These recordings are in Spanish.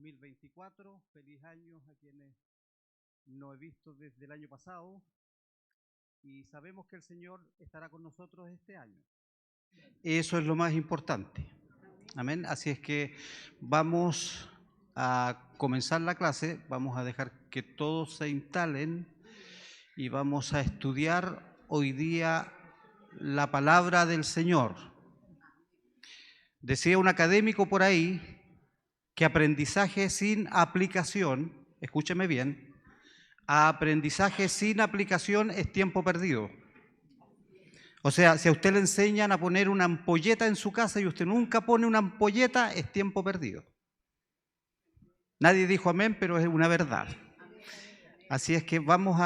2024. Feliz año a quienes no he visto desde el año pasado y sabemos que el Señor estará con nosotros este año. Eso es lo más importante. Amén. Así es que vamos a comenzar la clase, vamos a dejar que todos se instalen y vamos a estudiar hoy día la palabra del Señor. Decía un académico por ahí que aprendizaje sin aplicación, escúcheme bien, aprendizaje sin aplicación es tiempo perdido. O sea, si a usted le enseñan a poner una ampolleta en su casa y usted nunca pone una ampolleta, es tiempo perdido. Nadie dijo amén, pero es una verdad. Así es que vamos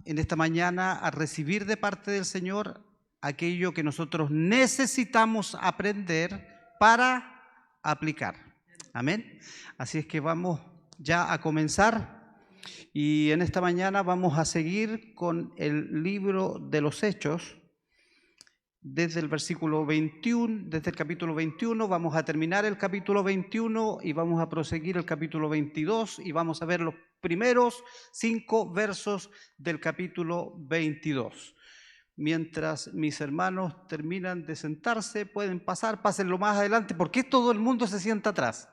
en esta mañana a recibir de parte del Señor aquello que nosotros necesitamos aprender para aplicar. Amén. Así es que vamos ya a comenzar y en esta mañana vamos a seguir con el libro de los Hechos. Desde el versículo 21, desde el capítulo 21, vamos a terminar el capítulo 21 y vamos a proseguir el capítulo 22 y vamos a ver los primeros 5 versos del capítulo 22. Mientras mis hermanos terminan de sentarse, pueden pasar, pásenlo más adelante. ¿Por qué todo el mundo se sienta atrás?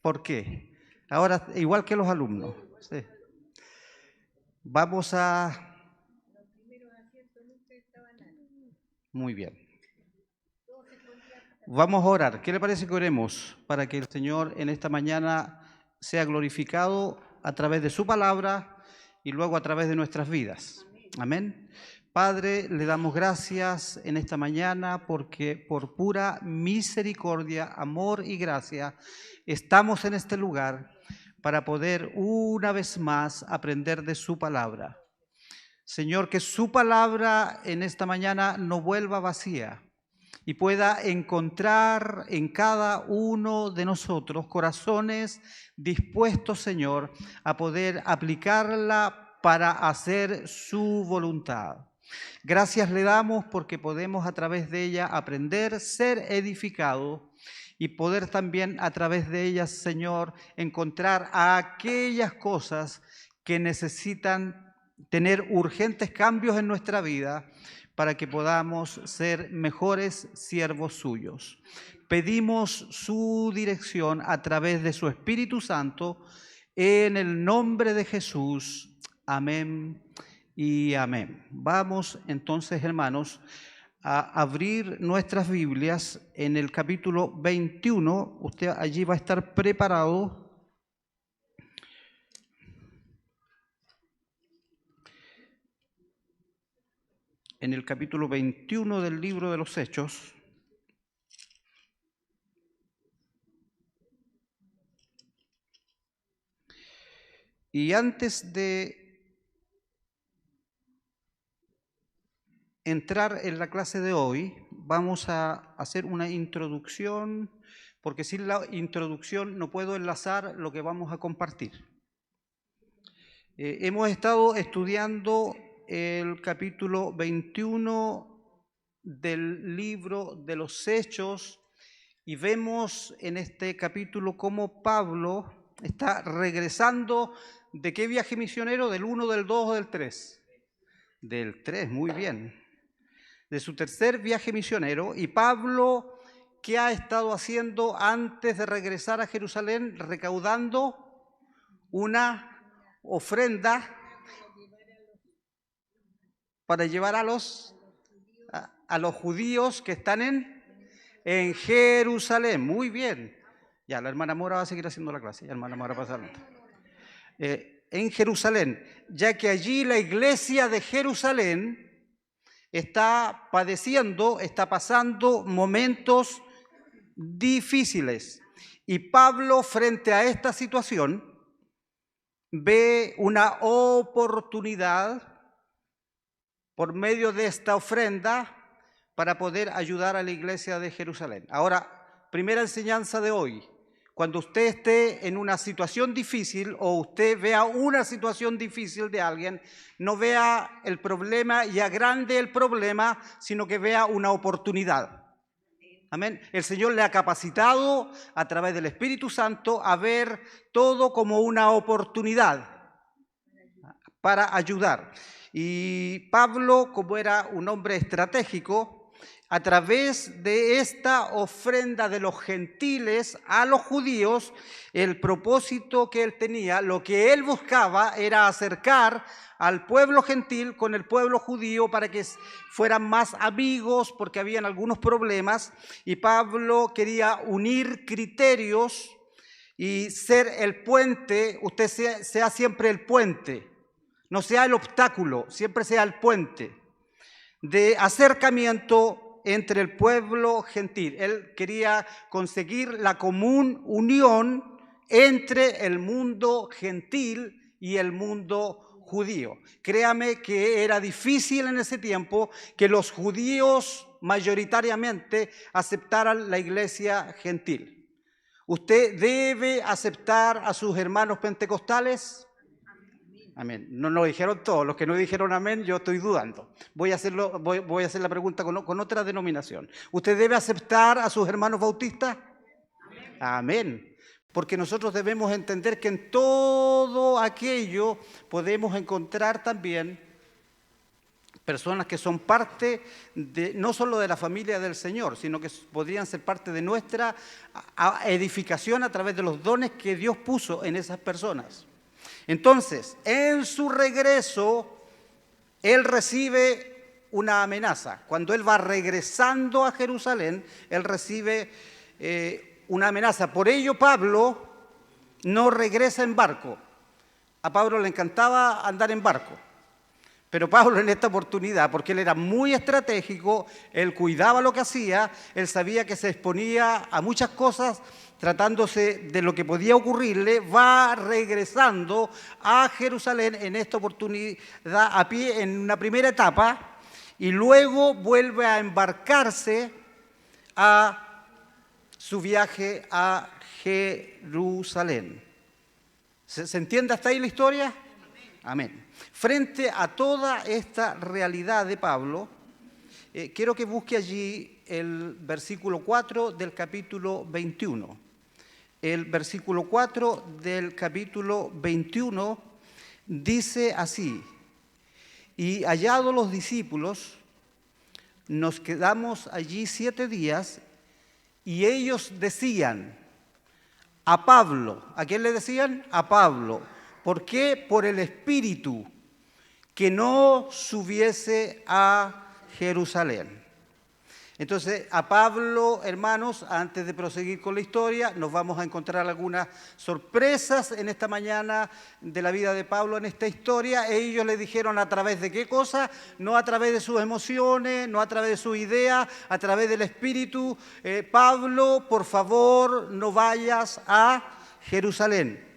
¿Por qué? Ahora, igual que los alumnos. Sí. Vamos a... Muy bien. Vamos a orar. ¿Qué le parece que oremos para que el Señor en esta mañana sea glorificado a través de su palabra y luego a través de nuestras vidas? Amén. Padre, le damos gracias en esta mañana porque por pura misericordia, amor y gracia estamos en este lugar para poder una vez más aprender de su palabra. Señor, que su palabra en esta mañana no vuelva vacía y pueda encontrar en cada uno de nosotros corazones dispuestos, Señor, a poder aplicarla para hacer su voluntad. Gracias le damos porque podemos a través de ella aprender, ser edificados y poder también a través de ella, Señor, encontrar aquellas cosas que necesitan tener urgentes cambios en nuestra vida para que podamos ser mejores siervos suyos. Pedimos su dirección a través de su Espíritu Santo en el nombre de Jesús. Amén y amén. Vamos entonces, hermanos, a abrir nuestras Biblias en el capítulo 21. Usted allí va a estar preparado. En el capítulo 21 del libro de los Hechos. Y antes de entrar en la clase de hoy, vamos a hacer una introducción, porque sin la introducción no puedo enlazar lo que vamos a compartir. Hemos estado estudiando el capítulo 21 del libro de los Hechos y vemos en este capítulo cómo Pablo está regresando. ¿De qué viaje misionero? ¿Del 1, del 2 o del 3? Del 3, muy bien. De su tercer viaje misionero. Y Pablo, ¿qué ha estado haciendo antes de regresar a Jerusalén? Recaudando una ofrenda para llevar a los judíos que están en Jerusalén. Muy bien. Ya, la hermana Mora va a seguir haciendo la clase. Ya, hermana Mora, pasa adelante. En Jerusalén, ya que allí la iglesia de Jerusalén está padeciendo, está pasando momentos difíciles. Y Pablo, frente a esta situación, ve una oportunidad por medio de esta ofrenda para poder ayudar a la iglesia de Jerusalén. Ahora, primera enseñanza de hoy. Cuando usted esté en una situación difícil o usted vea una situación difícil de alguien, no vea el problema y agrande el problema, sino que vea una oportunidad. Amén. El Señor le ha capacitado a través del Espíritu Santo a ver todo como una oportunidad para ayudar. Y Pablo, como era un hombre estratégico, a través de esta ofrenda de los gentiles a los judíos, el propósito que él tenía, lo que él buscaba era acercar al pueblo gentil con el pueblo judío para que fueran más amigos, porque habían algunos problemas, y Pablo quería unir criterios y ser el puente. Usted sea siempre el puente, no sea el obstáculo, siempre sea el puente de acercamiento entre el pueblo gentil. Él quería conseguir la común unión entre el mundo gentil y el mundo judío. Créame que era difícil en ese tiempo que los judíos mayoritariamente aceptaran la iglesia gentil. ¿Usted debe aceptar a sus hermanos pentecostales? Amén. No lo dijeron todos. Los que no dijeron amén, yo estoy dudando. Voy a hacer la pregunta con otra denominación. ¿Usted debe aceptar a sus hermanos bautistas? Amén. Amén. Porque nosotros debemos entender que en todo aquello podemos encontrar también personas que son parte no solo de la familia del Señor, sino que podrían ser parte de nuestra edificación a través de los dones que Dios puso en esas personas. Entonces, en su regreso, él recibe una amenaza. Cuando él va regresando a Jerusalén, él recibe una amenaza. Por ello, Pablo no regresa en barco. A Pablo le encantaba andar en barco. Pero Pablo en esta oportunidad, porque él era muy estratégico, él cuidaba lo que hacía, él sabía que se exponía a muchas cosas, tratándose de lo que podía ocurrirle, va regresando a Jerusalén en esta oportunidad a pie en una primera etapa y luego vuelve a embarcarse a su viaje a Jerusalén. ¿Se entiende hasta ahí la historia? Amén. Frente a toda esta realidad de Pablo, quiero que busque allí el versículo 4 del capítulo 21. El versículo 4 del capítulo 21 dice así: y hallados los discípulos, nos quedamos allí 7 días, y ellos decían a Pablo, ¿a quién le decían? A Pablo. ¿Por qué? Por el Espíritu, que no subiese a Jerusalén. Entonces, a Pablo, hermanos, antes de proseguir con la historia, nos vamos a encontrar algunas sorpresas en esta mañana de la vida de Pablo en esta historia. Ellos le dijeron a través de qué cosa, no a través de sus emociones, no a través de sus ideas, a través del Espíritu. Pablo, por favor, no vayas a Jerusalén.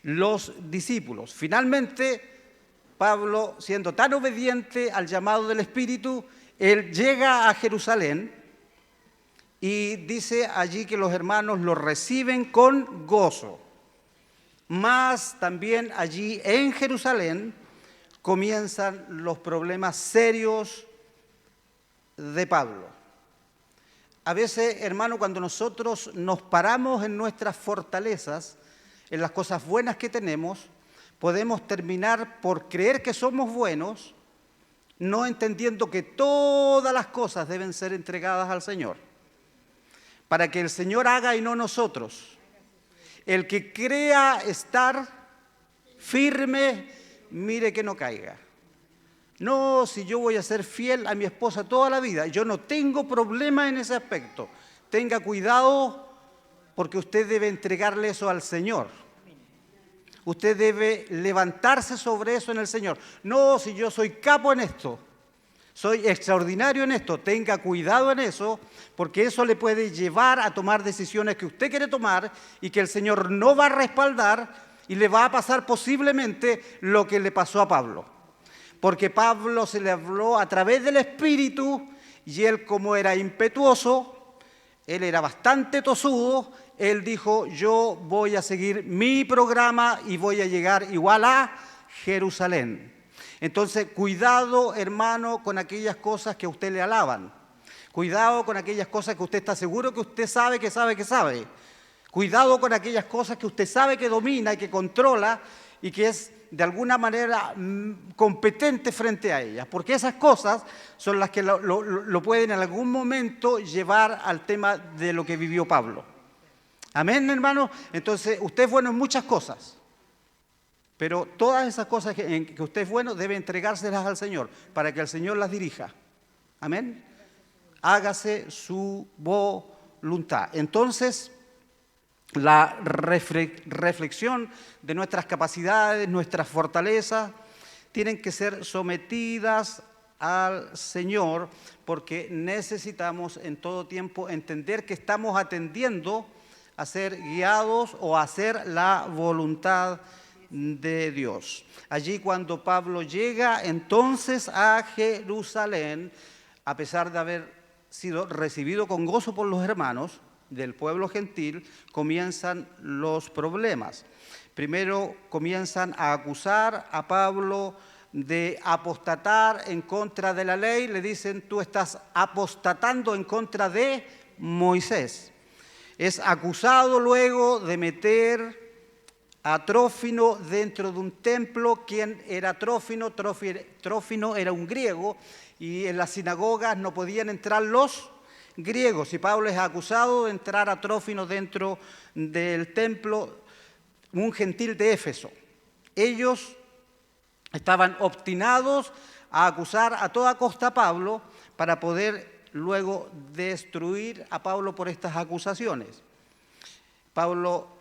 Los discípulos. Finalmente, Pablo, siendo tan obediente al llamado del Espíritu, él llega a Jerusalén y dice allí que los hermanos lo reciben con gozo. Mas también allí en Jerusalén comienzan los problemas serios de Pablo. A veces, hermano, cuando nosotros nos paramos en nuestras fortalezas, en las cosas buenas que tenemos, podemos terminar por creer que somos buenos, no entendiendo que todas las cosas deben ser entregadas al Señor, para que el Señor haga y no nosotros. El que crea estar firme, mire que no caiga. No, si yo voy a ser fiel a mi esposa toda la vida, yo no tengo problema en ese aspecto. Tenga cuidado, porque usted debe entregarle eso al Señor. Usted debe levantarse sobre eso en el Señor. No, si yo soy capo en esto, soy extraordinario en esto, tenga cuidado en eso, porque eso le puede llevar a tomar decisiones que usted quiere tomar y que el Señor no va a respaldar, y le va a pasar posiblemente lo que le pasó a Pablo. Porque Pablo se le habló a través del Espíritu y él, como era impetuoso, él era bastante tosudo, él dijo: yo voy a seguir mi programa y voy a llegar igual a Jerusalén. Entonces, cuidado, hermano, con aquellas cosas que a usted le alaban. Cuidado con aquellas cosas que usted está seguro que usted sabe que sabe que sabe. Cuidado con aquellas cosas que usted sabe que domina y que controla y que es de alguna manera competente frente a ellas, porque esas cosas son las que lo pueden en algún momento llevar al tema de lo que vivió Pablo. Amén, hermano. Entonces, usted es bueno en muchas cosas, pero todas esas cosas en que usted es bueno debe entregárselas al Señor para que el Señor las dirija. Amén. Hágase su voluntad. Entonces, la reflexión de nuestras capacidades, nuestras fortalezas, tienen que ser sometidas al Señor, porque necesitamos en todo tiempo entender que estamos atendiendo a ser guiados o a hacer la voluntad de Dios. Allí cuando Pablo llega entonces a Jerusalén, a pesar de haber sido recibido con gozo por los hermanos del pueblo gentil, comienzan los problemas. Primero comienzan a acusar a Pablo de apostatar en contra de la ley. Le dicen, tú estás apostatando en contra de Moisés. Es acusado luego de meter a Trófimo dentro de un templo. ¿Quién era Trófimo? Trófimo era un griego y en las sinagogas no podían entrar los griegos. Y Pablo es acusado de entrar a Trófimo dentro del templo, un gentil de Éfeso. Ellos estaban obstinados a acusar a toda costa a Pablo para poder luego destruir a Pablo por estas acusaciones. Pablo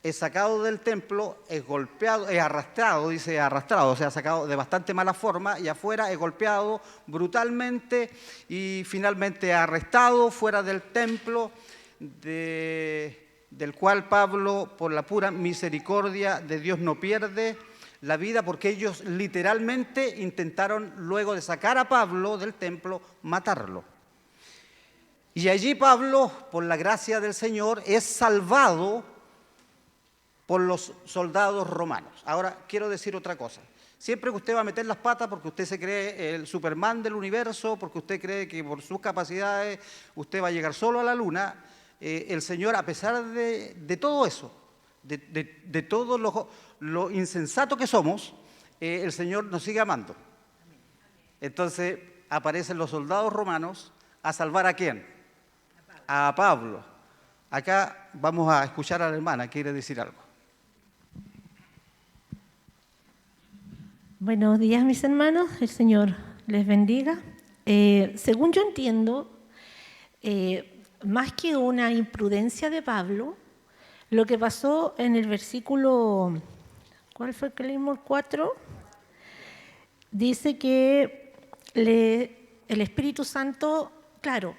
es sacado del templo, es golpeado, es arrastrado, o sea, sacado de bastante mala forma, y afuera es golpeado brutalmente y finalmente arrestado fuera del templo, del cual Pablo, por la pura misericordia de Dios, no pierde la vida, porque ellos literalmente intentaron, luego de sacar a Pablo del templo, matarlo. Y allí Pablo, por la gracia del Señor, es salvado por los soldados romanos. Ahora, quiero decir otra cosa. Siempre que usted va a meter las patas porque usted se cree el Superman del universo, porque usted cree que por sus capacidades usted va a llegar solo a la luna, el Señor, a pesar de todo eso, de todo lo insensato que somos, el Señor nos sigue amando. Entonces, aparecen los soldados romanos a salvar ¿a quién? A Pablo. Acá vamos a escuchar a la hermana, quiere decir algo. Buenos días, mis hermanos. El Señor les bendiga. Según yo entiendo, más que una imprudencia de Pablo, lo que pasó en el versículo, ¿cuál fue el que leímos? 4, dice que el Espíritu Santo, claro,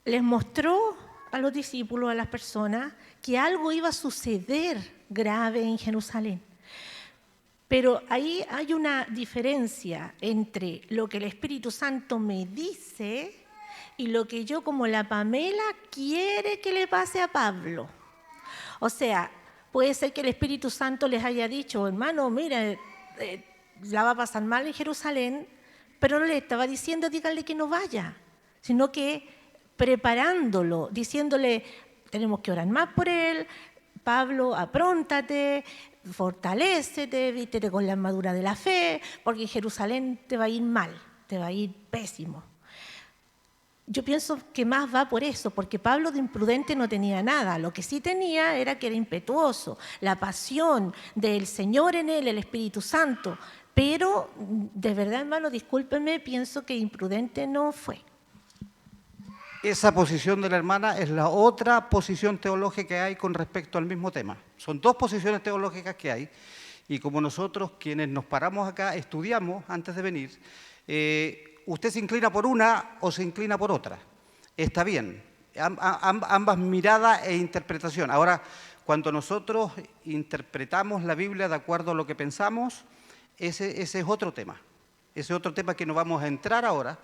les mostró a los discípulos, a las personas, que algo iba a suceder grave en Jerusalén. Pero ahí hay una diferencia entre lo que el Espíritu Santo me dice y lo que yo, como la Pamela, quiere que le pase a Pablo. O sea, puede ser que el Espíritu Santo les haya dicho, hermano, mira, la va a pasar mal en Jerusalén, pero no le estaba diciendo, díganle que no vaya, sino que preparándolo, diciéndole, tenemos que orar más por él, Pablo, apróntate, fortalécete, vístete con la armadura de la fe, porque en Jerusalén te va a ir mal, te va a ir pésimo. Yo pienso que más va por eso, porque Pablo de imprudente no tenía nada. Lo que sí tenía era que era impetuoso, la pasión del Señor en él, el Espíritu Santo. Pero, de verdad, hermano, discúlpenme, pienso que imprudente no fue. Esa posición de la hermana es la otra posición teológica que hay con respecto al mismo tema. Son dos posiciones teológicas que hay, y como nosotros, quienes nos paramos acá, estudiamos antes de venir, usted se inclina por una o se inclina por otra. Está bien, ambas miradas e interpretación. Ahora, cuando nosotros interpretamos la Biblia de acuerdo a lo que pensamos, ese es otro tema. Ese es otro tema que no vamos a entrar ahora,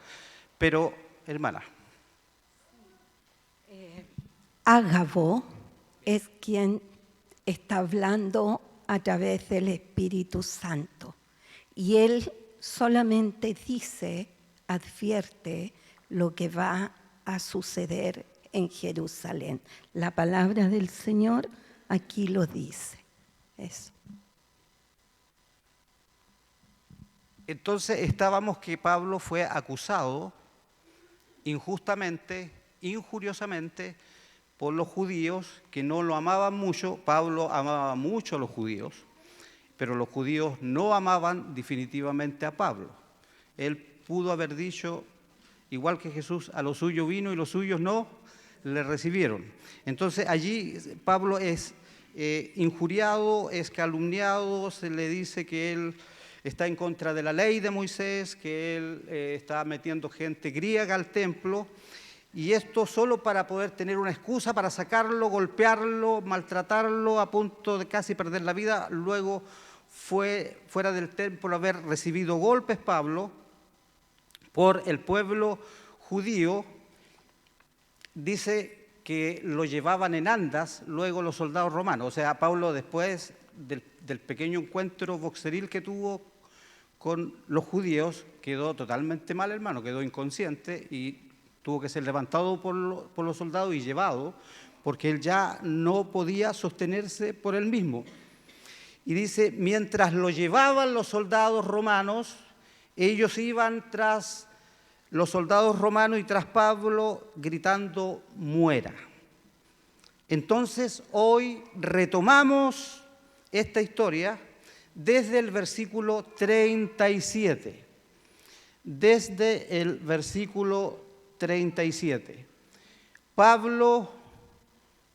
pero, hermana. Ágabo es quien está hablando a través del Espíritu Santo. Y él solamente dice, advierte lo que va a suceder en Jerusalén. La palabra del Señor aquí lo dice. Eso. Entonces estábamos que Pablo fue acusado injustamente, injuriosamente, por los judíos que no lo amaban mucho. Pablo amaba mucho a los judíos, pero los judíos no amaban definitivamente a Pablo. Él pudo haber dicho, igual que Jesús, a los suyos vino y los suyos no le recibieron. Entonces allí Pablo es injuriado, es calumniado, se le dice que él está en contra de la ley de Moisés, que él está metiendo gente griega al templo, y esto solo para poder tener una excusa para sacarlo, golpearlo, maltratarlo, a punto de casi perder la vida. Luego fue fuera del templo haber recibido golpes Pablo por el pueblo judío. Dice que lo llevaban en andas luego los soldados romanos. O sea, Pablo, después del pequeño encuentro boxeril que tuvo con los judíos, quedó totalmente mal, hermano, quedó inconsciente y tuvo que ser levantado por los soldados y llevado, porque él ya no podía sostenerse por él mismo. Y dice, mientras lo llevaban los soldados romanos, ellos iban tras los soldados romanos y tras Pablo gritando, muera. Entonces hoy retomamos esta historia desde el versículo 37. Desde el versículo 37. Pablo,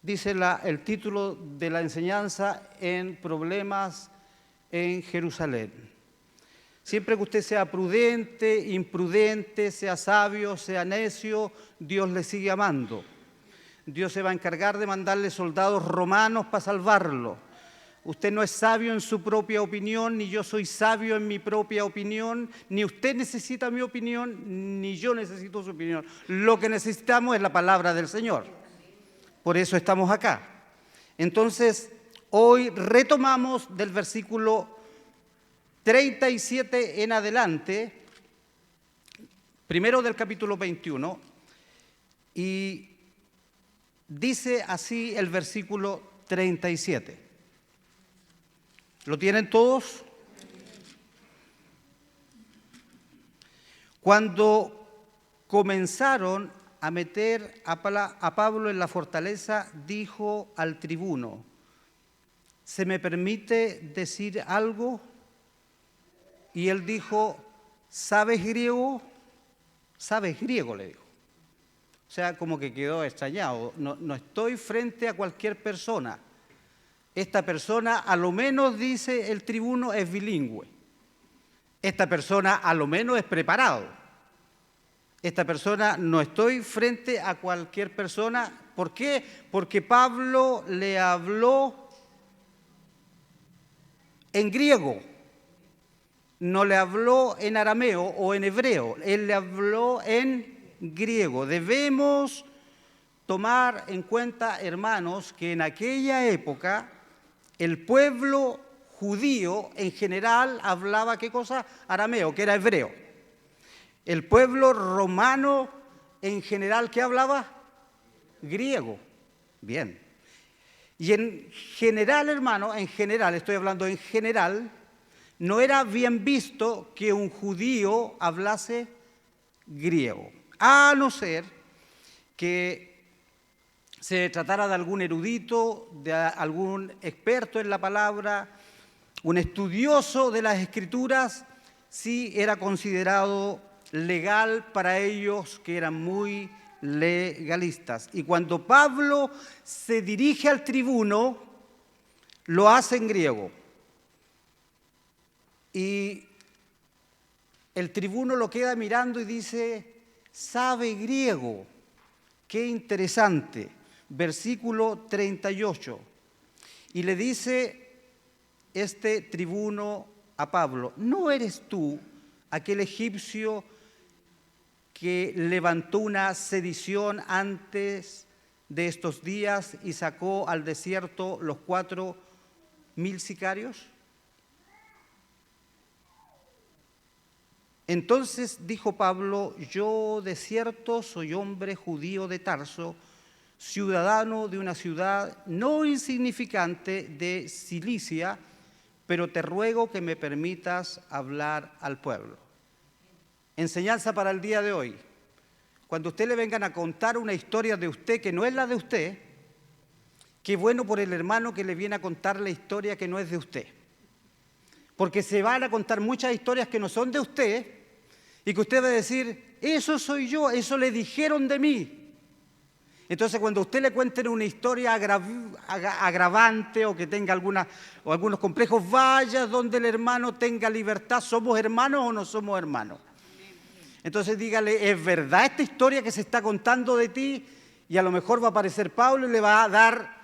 dice el título de la enseñanza, en problemas en Jerusalén. Siempre que usted sea prudente, imprudente, sea sabio, sea necio, Dios le sigue amando. Dios se va a encargar de mandarle soldados romanos para salvarlo. Usted no es sabio en su propia opinión, ni yo soy sabio en mi propia opinión, ni usted necesita mi opinión, ni yo necesito su opinión. Lo que necesitamos es la palabra del Señor. Por eso estamos acá. Entonces, hoy retomamos del versículo 37 en adelante, primero del capítulo 21, y dice así el versículo 37. ¿Lo tienen todos? Cuando comenzaron a meter a Pablo en la fortaleza, dijo al tribuno, ¿se me permite decir algo? Y él dijo, ¿sabes griego? ¿Sabes griego? Le dijo. O sea, como que quedó extrañado. No estoy frente a cualquier persona. Esta persona, a lo menos, dice el tribuno, es bilingüe. Esta persona, a lo menos, es preparado. Esta persona, no estoy frente a cualquier persona. ¿Por qué? Porque Pablo le habló en griego. No le habló en arameo o en hebreo. Él le habló en griego. Debemos tomar en cuenta, hermanos, que en aquella época el pueblo judío en general hablaba, ¿qué cosa? Arameo, que era hebreo. El pueblo romano en general, ¿qué hablaba? Griego. Bien. Y en general, hermano, en general, estoy hablando en general, no era bien visto que un judío hablase griego, a no ser que se tratara de algún erudito, de algún experto en la palabra, un estudioso de las Escrituras, sí era considerado legal para ellos, que eran muy legalistas. Y cuando Pablo se dirige al tribuno, lo hace en griego. Y el tribuno lo queda mirando y dice, ¿sabe griego? Qué interesante. Versículo 38. Y le dice este tribuno a Pablo, ¿no eres tú aquel egipcio que levantó una sedición antes de estos días y sacó al desierto los 4.000 sicarios? Entonces dijo Pablo, yo de cierto soy hombre judío de Tarso, ciudadano de una ciudad no insignificante de Cilicia, pero te ruego que me permitas hablar al pueblo. Enseñanza para el día de hoy. Cuando a usted le vengan a contar una historia de usted que no es la de usted, qué bueno por el hermano que le viene a contar la historia que no es de usted. Porque se van a contar muchas historias que no son de usted y que usted va a decir, eso soy yo, eso le dijeron de mí. Entonces, cuando a usted le cuenten una historia agravante o que tenga algunos complejos, vaya donde el hermano tenga libertad. ¿Somos hermanos o no somos hermanos? Entonces, dígale, ¿es verdad esta historia que se está contando de ti? Y a lo mejor va a aparecer Pablo y le va a dar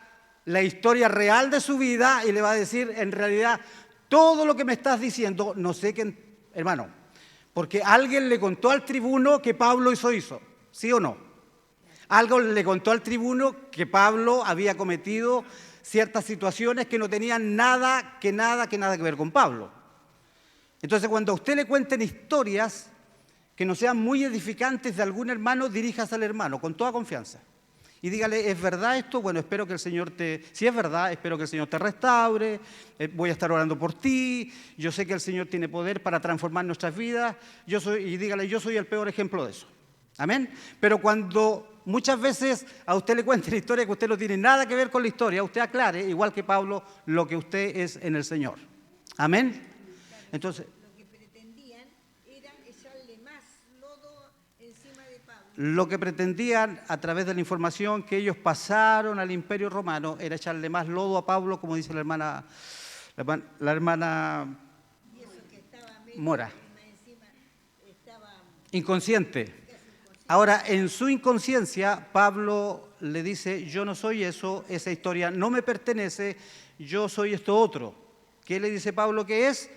la historia real de su vida y le va a decir, en realidad, todo lo que me estás diciendo, no sé quién, hermano, porque alguien le contó al tribuno que Pablo hizo, ¿sí o no? Algo le contó al tribuno que Pablo había cometido ciertas situaciones que no tenían nada que ver con Pablo. Entonces, cuando a usted le cuenten historias que no sean muy edificantes de algún hermano, diríjase al hermano con toda confianza. Y dígale, ¿es verdad esto? Bueno, espero que el Señor si es verdad, espero que el Señor te restaure, voy a estar orando por ti, yo sé que el Señor tiene poder para transformar nuestras vidas, y dígale, yo soy el peor ejemplo de eso. Amén. Pero cuando muchas veces a usted le cuenten la historia que usted no tiene nada que ver con la historia, usted aclare, igual que Pablo, lo que usted es en el Señor. Amén. Entonces, lo que pretendían era echarle más lodo encima de Pablo. Lo que pretendían, a través de la información que ellos pasaron al Imperio Romano, era echarle más lodo a Pablo, como dice la hermana Y eso que estaba medio Mora. encima, estaba Inconsciente. Ahora, en su inconsciencia, Pablo le dice, yo no soy eso, esa historia no me pertenece, yo soy esto otro. ¿Qué le dice Pablo que es?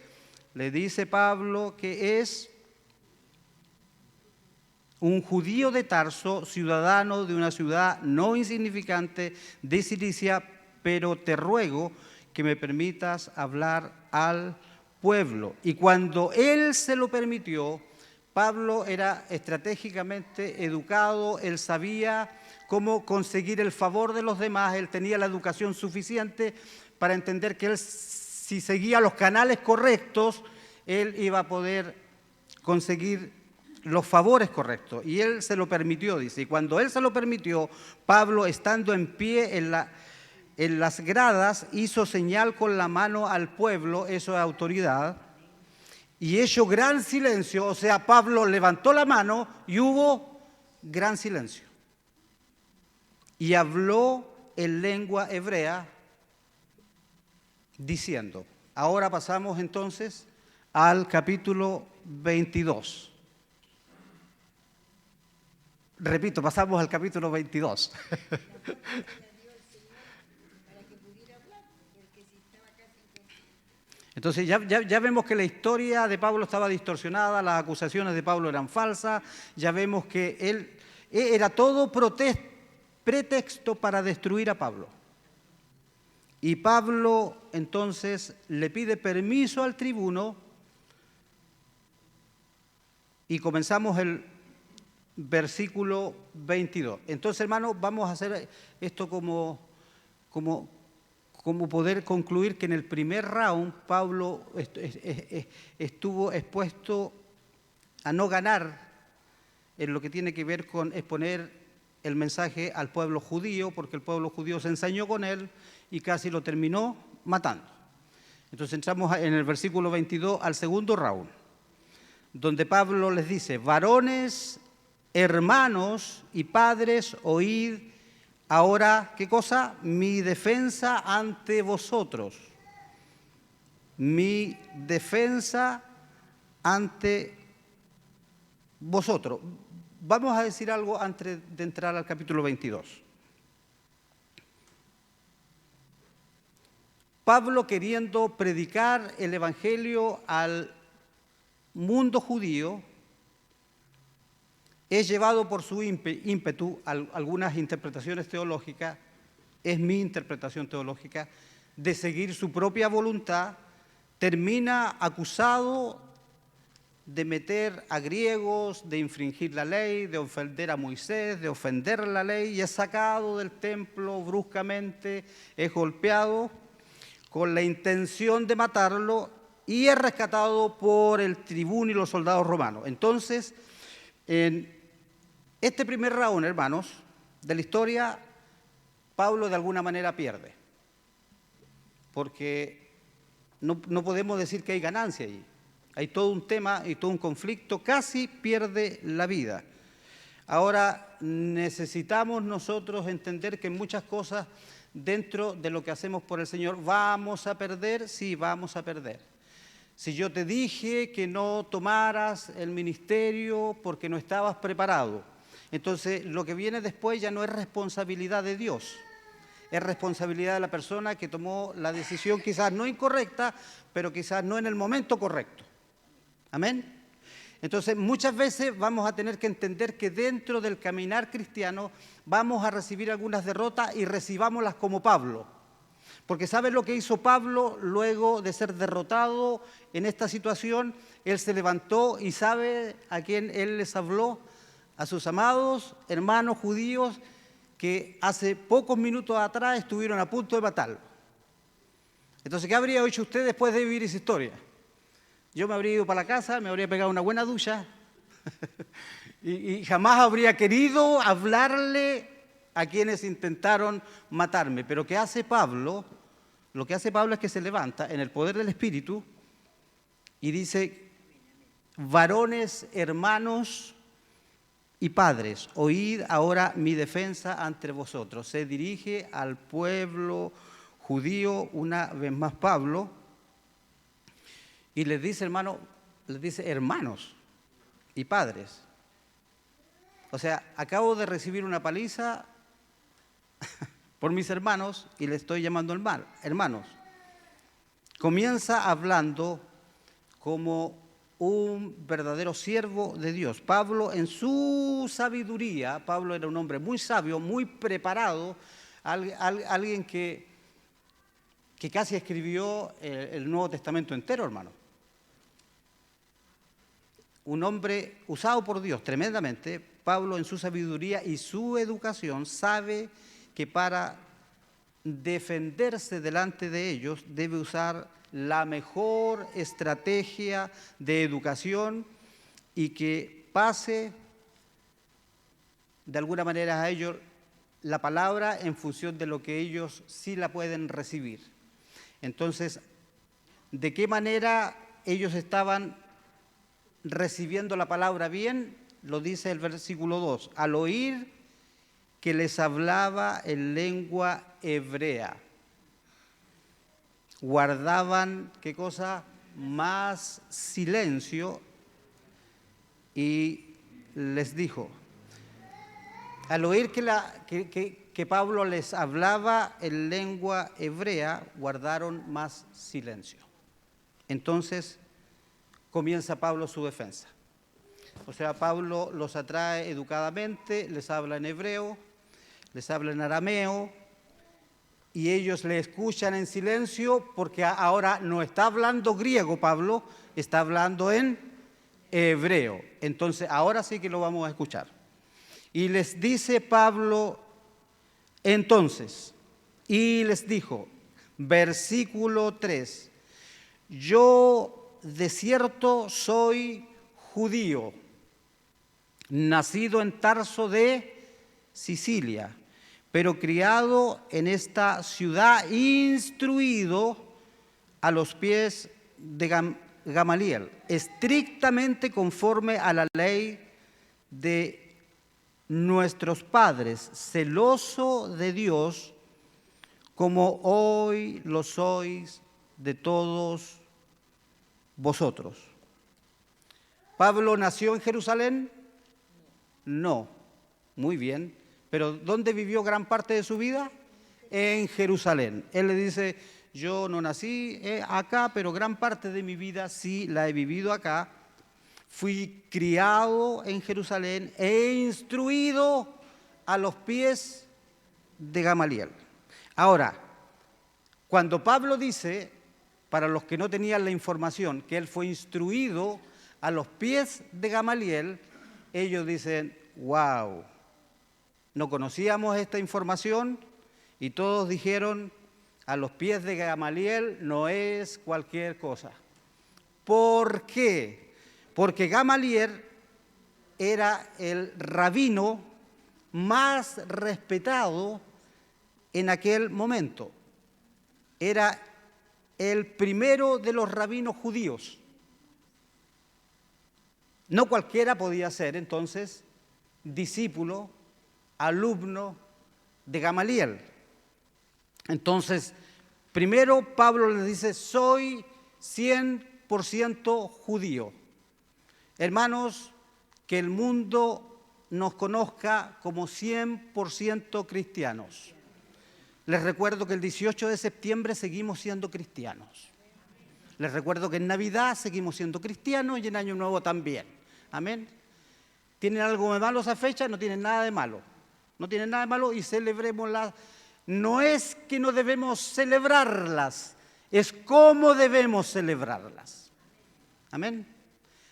Le dice Pablo que es un judío de Tarso, ciudadano de una ciudad no insignificante de Cilicia, pero te ruego que me permitas hablar al pueblo. Y cuando él se lo permitió, Pablo era estratégicamente educado, él sabía cómo conseguir el favor de los demás, él tenía la educación suficiente para entender que él, si seguía los canales correctos, él iba a poder conseguir los favores correctos. Y él se lo permitió, dice. Y cuando él se lo permitió, Pablo, estando en pie en las gradas, hizo señal con la mano al pueblo, eso es autoridad, y hecho gran silencio, o sea, Pablo levantó la mano y hubo gran silencio. Y habló en lengua hebrea diciendo, ahora pasamos entonces al capítulo 22. Repito, pasamos al capítulo 22. Entonces ya vemos que la historia de Pablo estaba distorsionada, las acusaciones de Pablo eran falsas, ya vemos que él era todo pretexto para destruir a Pablo. Y Pablo entonces le pide permiso al tribuno y comenzamos el versículo 22. Entonces, hermanos, vamos a hacer esto como poder concluir que en el primer round Pablo estuvo expuesto a no ganar en lo que tiene que ver con exponer el mensaje al pueblo judío, porque el pueblo judío se ensañó con él y casi lo terminó matando. Entonces entramos en el versículo 22 al segundo round, donde Pablo les dice, varones, hermanos y padres, oíd ahora, ¿qué cosa? Mi defensa ante vosotros. Mi defensa ante vosotros. Vamos a decir algo antes de entrar al capítulo 22. Pablo, queriendo predicar el evangelio al mundo judío, es llevado por su ímpetu a algunas interpretaciones teológicas, es mi interpretación teológica, de seguir su propia voluntad, termina acusado de meter a griegos, de infringir la ley, de ofender a Moisés, de ofender la ley, y es sacado del templo bruscamente, es golpeado con la intención de matarlo y es rescatado por el tribuno y los soldados romanos. Entonces, en este primer round, hermanos, de la historia, Pablo de alguna manera pierde, porque no podemos decir que hay ganancia allí. Hay todo un tema y todo un conflicto, casi pierde la vida. Ahora necesitamos nosotros entender que muchas cosas dentro de lo que hacemos por el Señor vamos a perder, sí, vamos a perder. Si yo te dije que no tomaras el ministerio porque no estabas preparado, entonces lo que viene después ya no es responsabilidad de Dios, es responsabilidad de la persona que tomó la decisión quizás no incorrecta, pero quizás no en el momento correcto. Amén. Entonces, muchas veces vamos a tener que entender que dentro del caminar cristiano vamos a recibir algunas derrotas y recibámoslas como Pablo. Porque ¿sabes lo que hizo Pablo luego de ser derrotado en esta situación? Él se levantó y ¿sabe a quién él les habló? A sus amados hermanos judíos que hace pocos minutos atrás estuvieron a punto de matarlo. Entonces, ¿qué habría hecho usted después de vivir esa historia? Yo me habría ido para la casa, me habría pegado una buena ducha y jamás habría querido hablarle a quienes intentaron matarme. Pero ¿qué hace Pablo? Lo que hace Pablo es que se levanta en el poder del Espíritu y dice: varones, hermanos y padres, oíd ahora mi defensa ante vosotros. Se dirige al pueblo judío una vez más Pablo y les dice, hermano, les dice hermanos y padres. O sea, acabo de recibir una paliza por mis hermanos y le estoy llamando hermanos. Comienza hablando como un verdadero siervo de Dios. Pablo, en su sabiduría, Pablo era un hombre muy sabio, muy preparado, alguien que casi escribió el Nuevo Testamento entero, hermano. Un hombre usado por Dios tremendamente. Pablo, en su sabiduría y su educación, sabe que para defenderse delante de ellos debe usar la mejor estrategia de educación y que pase de alguna manera a ellos la palabra en función de lo que ellos sí la pueden recibir. Entonces, ¿de qué manera ellos estaban recibiendo la palabra bien? Lo dice el versículo 2, al oír que les hablaba en lengua hebrea. Guardaban, ¿qué cosa? Más silencio, y les dijo, al oír que Pablo les hablaba en lengua hebrea, guardaron más silencio. Entonces comienza Pablo su defensa. O sea, Pablo los atrae educadamente, les habla en hebreo, les habla en arameo, y ellos le escuchan en silencio porque ahora no está hablando griego Pablo, está hablando en hebreo. Entonces, ahora sí que lo vamos a escuchar. Y les dice Pablo, entonces, y les dijo, versículo 3, yo de cierto soy judío, nacido en Tarso de Sicilia, pero criado en esta ciudad, instruido a los pies de Gamaliel, estrictamente conforme a la ley de nuestros padres, celoso de Dios, como hoy lo sois de todos vosotros. ¿Pablo nació en Jerusalén? No. Muy bien. ¿Pero dónde vivió gran parte de su vida? En Jerusalén. Él le dice, yo no nací acá, pero gran parte de mi vida sí la he vivido acá. Fui criado en Jerusalén e instruido a los pies de Gamaliel. Ahora, cuando Pablo dice, para los que no tenían la información, que él fue instruido a los pies de Gamaliel, ellos dicen, wow, no conocíamos esta información y todos dijeron, a los pies de Gamaliel no es cualquier cosa. ¿Por qué? Porque Gamaliel era el rabino más respetado en aquel momento. Era el primero de los rabinos judíos. No cualquiera podía ser entonces discípulo, alumno de Gamaliel. Entonces, primero Pablo les dice, soy 100% judío. Hermanos, que el mundo nos conozca como 100% cristianos. Les recuerdo que el 18 de septiembre seguimos siendo cristianos. Les recuerdo que en Navidad seguimos siendo cristianos y en Año Nuevo también. Amén. ¿Tienen algo de malo esa fecha? No tienen nada de malo. No tienen nada de malo y celebrémoslas. No es que no debemos celebrarlas, es cómo debemos celebrarlas. Amén.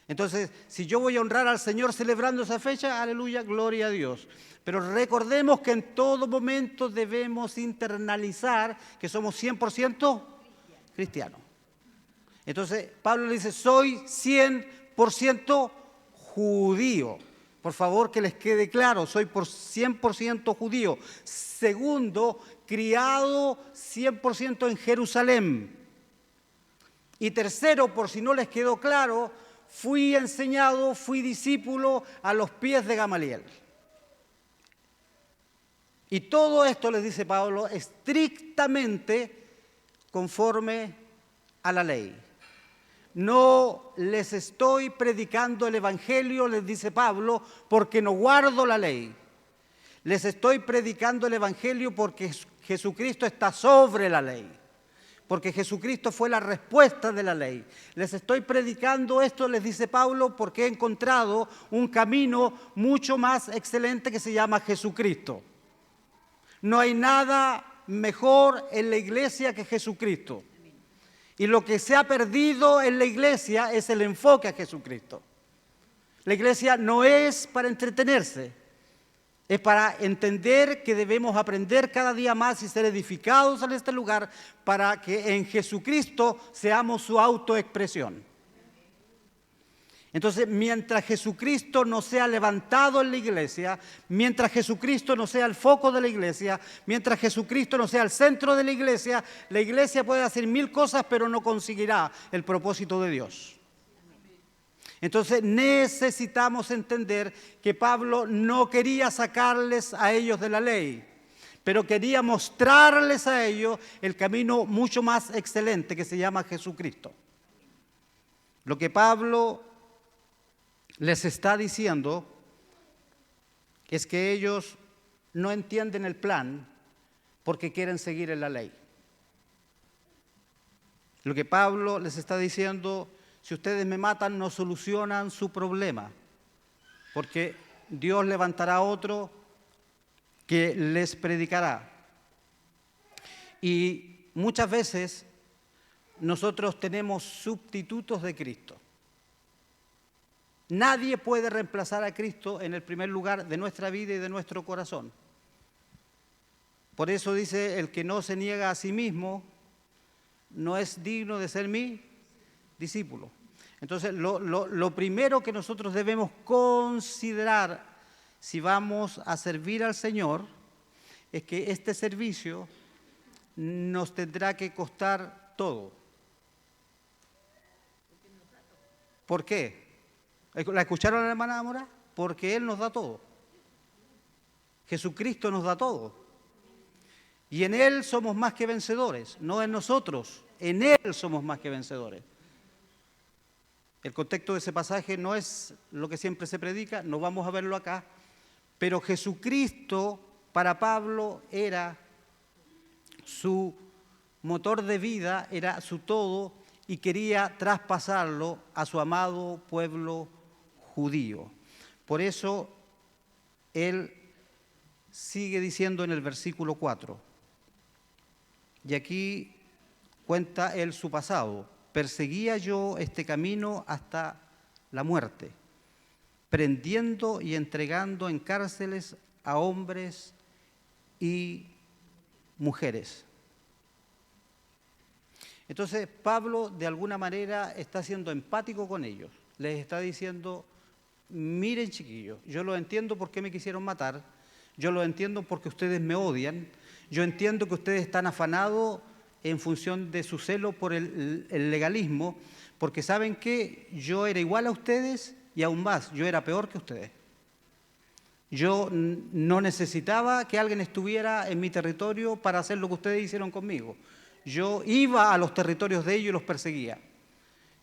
Entonces, si yo voy a honrar al Señor celebrando esa fecha, aleluya, gloria a Dios. Pero recordemos que en todo momento debemos internalizar que somos 100% cristianos. Entonces, Pablo le dice, soy 100% judío. Por favor, que les quede claro, soy por 100% judío. Segundo, criado 100% en Jerusalén. Y tercero, por si no les quedó claro, fui enseñado, fui discípulo a los pies de Gamaliel. Y todo esto, les dice Pablo, estrictamente conforme a la ley. No les estoy predicando el Evangelio, les dice Pablo, porque no guardo la ley. Les estoy predicando el Evangelio porque Jesucristo está sobre la ley. Porque Jesucristo fue la respuesta de la ley. Les estoy predicando esto, les dice Pablo, porque he encontrado un camino mucho más excelente que se llama Jesucristo. No hay nada mejor en la iglesia que Jesucristo. Y lo que se ha perdido en la iglesia es el enfoque a Jesucristo. La iglesia no es para entretenerse, es para entender que debemos aprender cada día más y ser edificados en este lugar para que en Jesucristo seamos su autoexpresión. Entonces, mientras Jesucristo no sea levantado en la iglesia, mientras Jesucristo no sea el foco de la iglesia, mientras Jesucristo no sea el centro de la iglesia puede hacer 1000 cosas, pero no conseguirá el propósito de Dios. Entonces, necesitamos entender que Pablo no quería sacarles a ellos de la ley, pero quería mostrarles a ellos el camino mucho más excelente que se llama Jesucristo. Lo que Pablo les está diciendo es que ellos no entienden el plan porque quieren seguir en la ley. Lo que Pablo les está diciendo, si ustedes me matan no solucionan su problema, porque Dios levantará otro que les predicará. Y muchas veces nosotros tenemos sustitutos de Cristo. Nadie puede reemplazar a Cristo en el primer lugar de nuestra vida y de nuestro corazón. Por eso dice, el que no se niega a sí mismo no es digno de ser mi discípulo. Entonces, lo primero que nosotros debemos considerar si vamos a servir al Señor es que este servicio nos tendrá que costar todo. ¿Por qué? ¿La escucharon a la hermana Amora? Porque Él nos da todo. Jesucristo nos da todo. Y en Él somos más que vencedores, no en nosotros. En Él somos más que vencedores. El contexto de ese pasaje no es lo que siempre se predica, no vamos a verlo acá, pero Jesucristo para Pablo era su motor de vida, era su todo y quería traspasarlo a su amado pueblo judío. Por eso él sigue diciendo en el versículo 4, y aquí cuenta él su pasado. Perseguía yo este camino hasta la muerte, prendiendo y entregando en cárceles a hombres y mujeres. Entonces Pablo de alguna manera está siendo empático con ellos, les está diciendo: miren, chiquillos, yo lo entiendo por qué me quisieron matar, yo lo entiendo porque ustedes me odian, yo entiendo que ustedes están afanados en función de su celo por el legalismo, porque saben que yo era igual a ustedes y aún más, yo era peor que ustedes. Yo no necesitaba que alguien estuviera en mi territorio para hacer lo que ustedes hicieron conmigo. Yo iba a los territorios de ellos y los perseguía.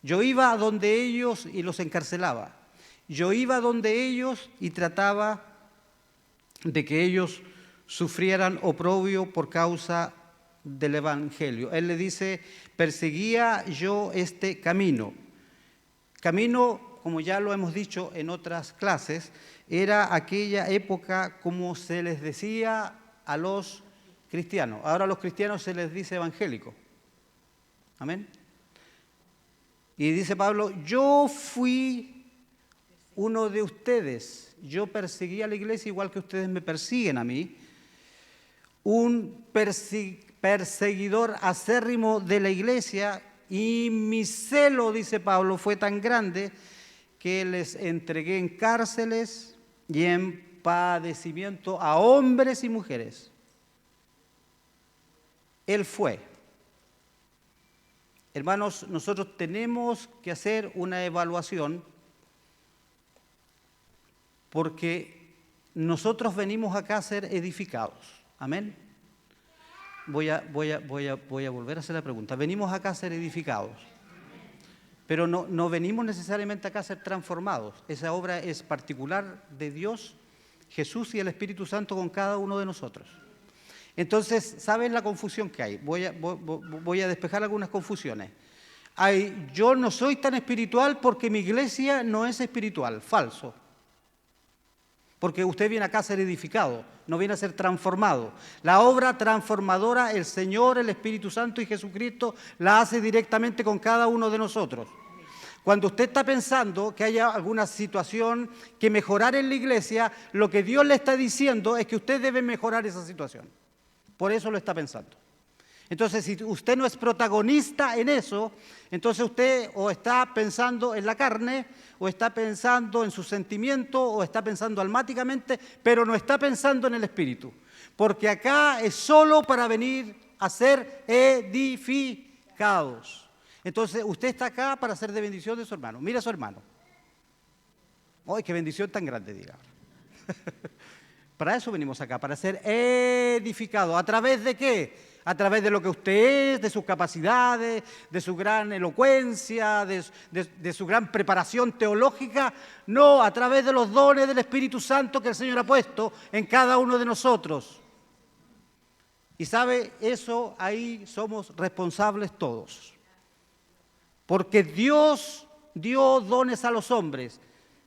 Yo iba a donde ellos y los encarcelaba. Yo iba a donde ellos y trataba de que ellos sufrieran oprobio por causa del Evangelio. Él le dice: perseguía yo este camino. Camino, como ya lo hemos dicho en otras clases, era aquella época como se les decía a los cristianos. Ahora a los cristianos se les dice evangélico. Amén. Y dice Pablo: yo fui uno de ustedes, yo perseguí a la iglesia igual que ustedes me persiguen a mí, un perseguidor acérrimo de la iglesia, y mi celo, dice Pablo, fue tan grande que les entregué en cárceles y en padecimiento a hombres y mujeres. Él fue. Hermanos, nosotros tenemos que hacer una evaluación, porque nosotros venimos acá a ser edificados. Amén. Voy a volver a hacer la pregunta. Venimos acá a ser edificados, pero no venimos necesariamente acá a ser transformados. Esa obra es particular de Dios, Jesús y el Espíritu Santo con cada uno de nosotros. Entonces, ¿saben la confusión que hay? Voy a despejar algunas confusiones. Yo no soy tan espiritual porque mi iglesia no es espiritual. Falso. Porque usted viene acá a ser edificado, no viene a ser transformado. La obra transformadora, el Señor, el Espíritu Santo y Jesucristo la hace directamente con cada uno de nosotros. Cuando usted está pensando que haya alguna situación que mejorar en la iglesia, lo que Dios le está diciendo es que usted debe mejorar esa situación. Por eso lo está pensando. Entonces, si usted no es protagonista en eso, entonces usted o está pensando en la carne, o está pensando en su sentimiento, o está pensando almáticamente, pero no está pensando en el Espíritu. Porque acá es solo para venir a ser edificados. Entonces, usted está acá para ser de bendición de su hermano. Mira a su hermano. ¡Ay, qué bendición tan grande, diga! Para eso venimos acá, para ser edificados. ¿A través de qué? A través de lo que usted es, de sus capacidades, de su gran elocuencia, de su gran preparación teológica. No, a través de los dones del Espíritu Santo que el Señor ha puesto en cada uno de nosotros. Y sabe, eso ahí somos responsables todos. Porque Dios dio dones a los hombres.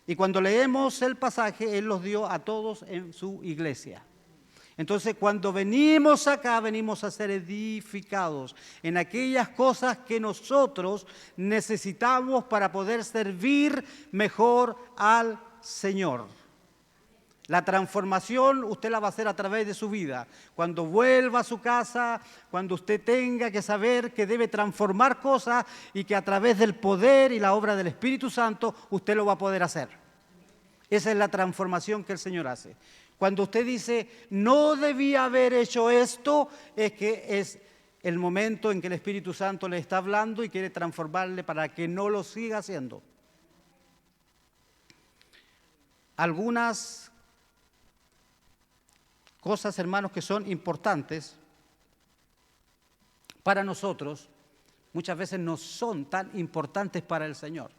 Y cuando leemos el pasaje, Él los dio a todos en su iglesia. Entonces, cuando venimos acá, venimos a ser edificados en aquellas cosas que nosotros necesitamos para poder servir mejor al Señor. La transformación usted la va a hacer a través de su vida. Cuando vuelva a su casa, cuando usted tenga que saber que debe transformar cosas y que a través del poder y la obra del Espíritu Santo usted lo va a poder hacer. Esa es la transformación que el Señor hace. Cuando usted dice, no debía haber hecho esto, es que es el momento en que el Espíritu Santo le está hablando y quiere transformarle para que no lo siga haciendo. Algunas cosas, hermanos, que son importantes para nosotros, muchas veces no son tan importantes para el Señor.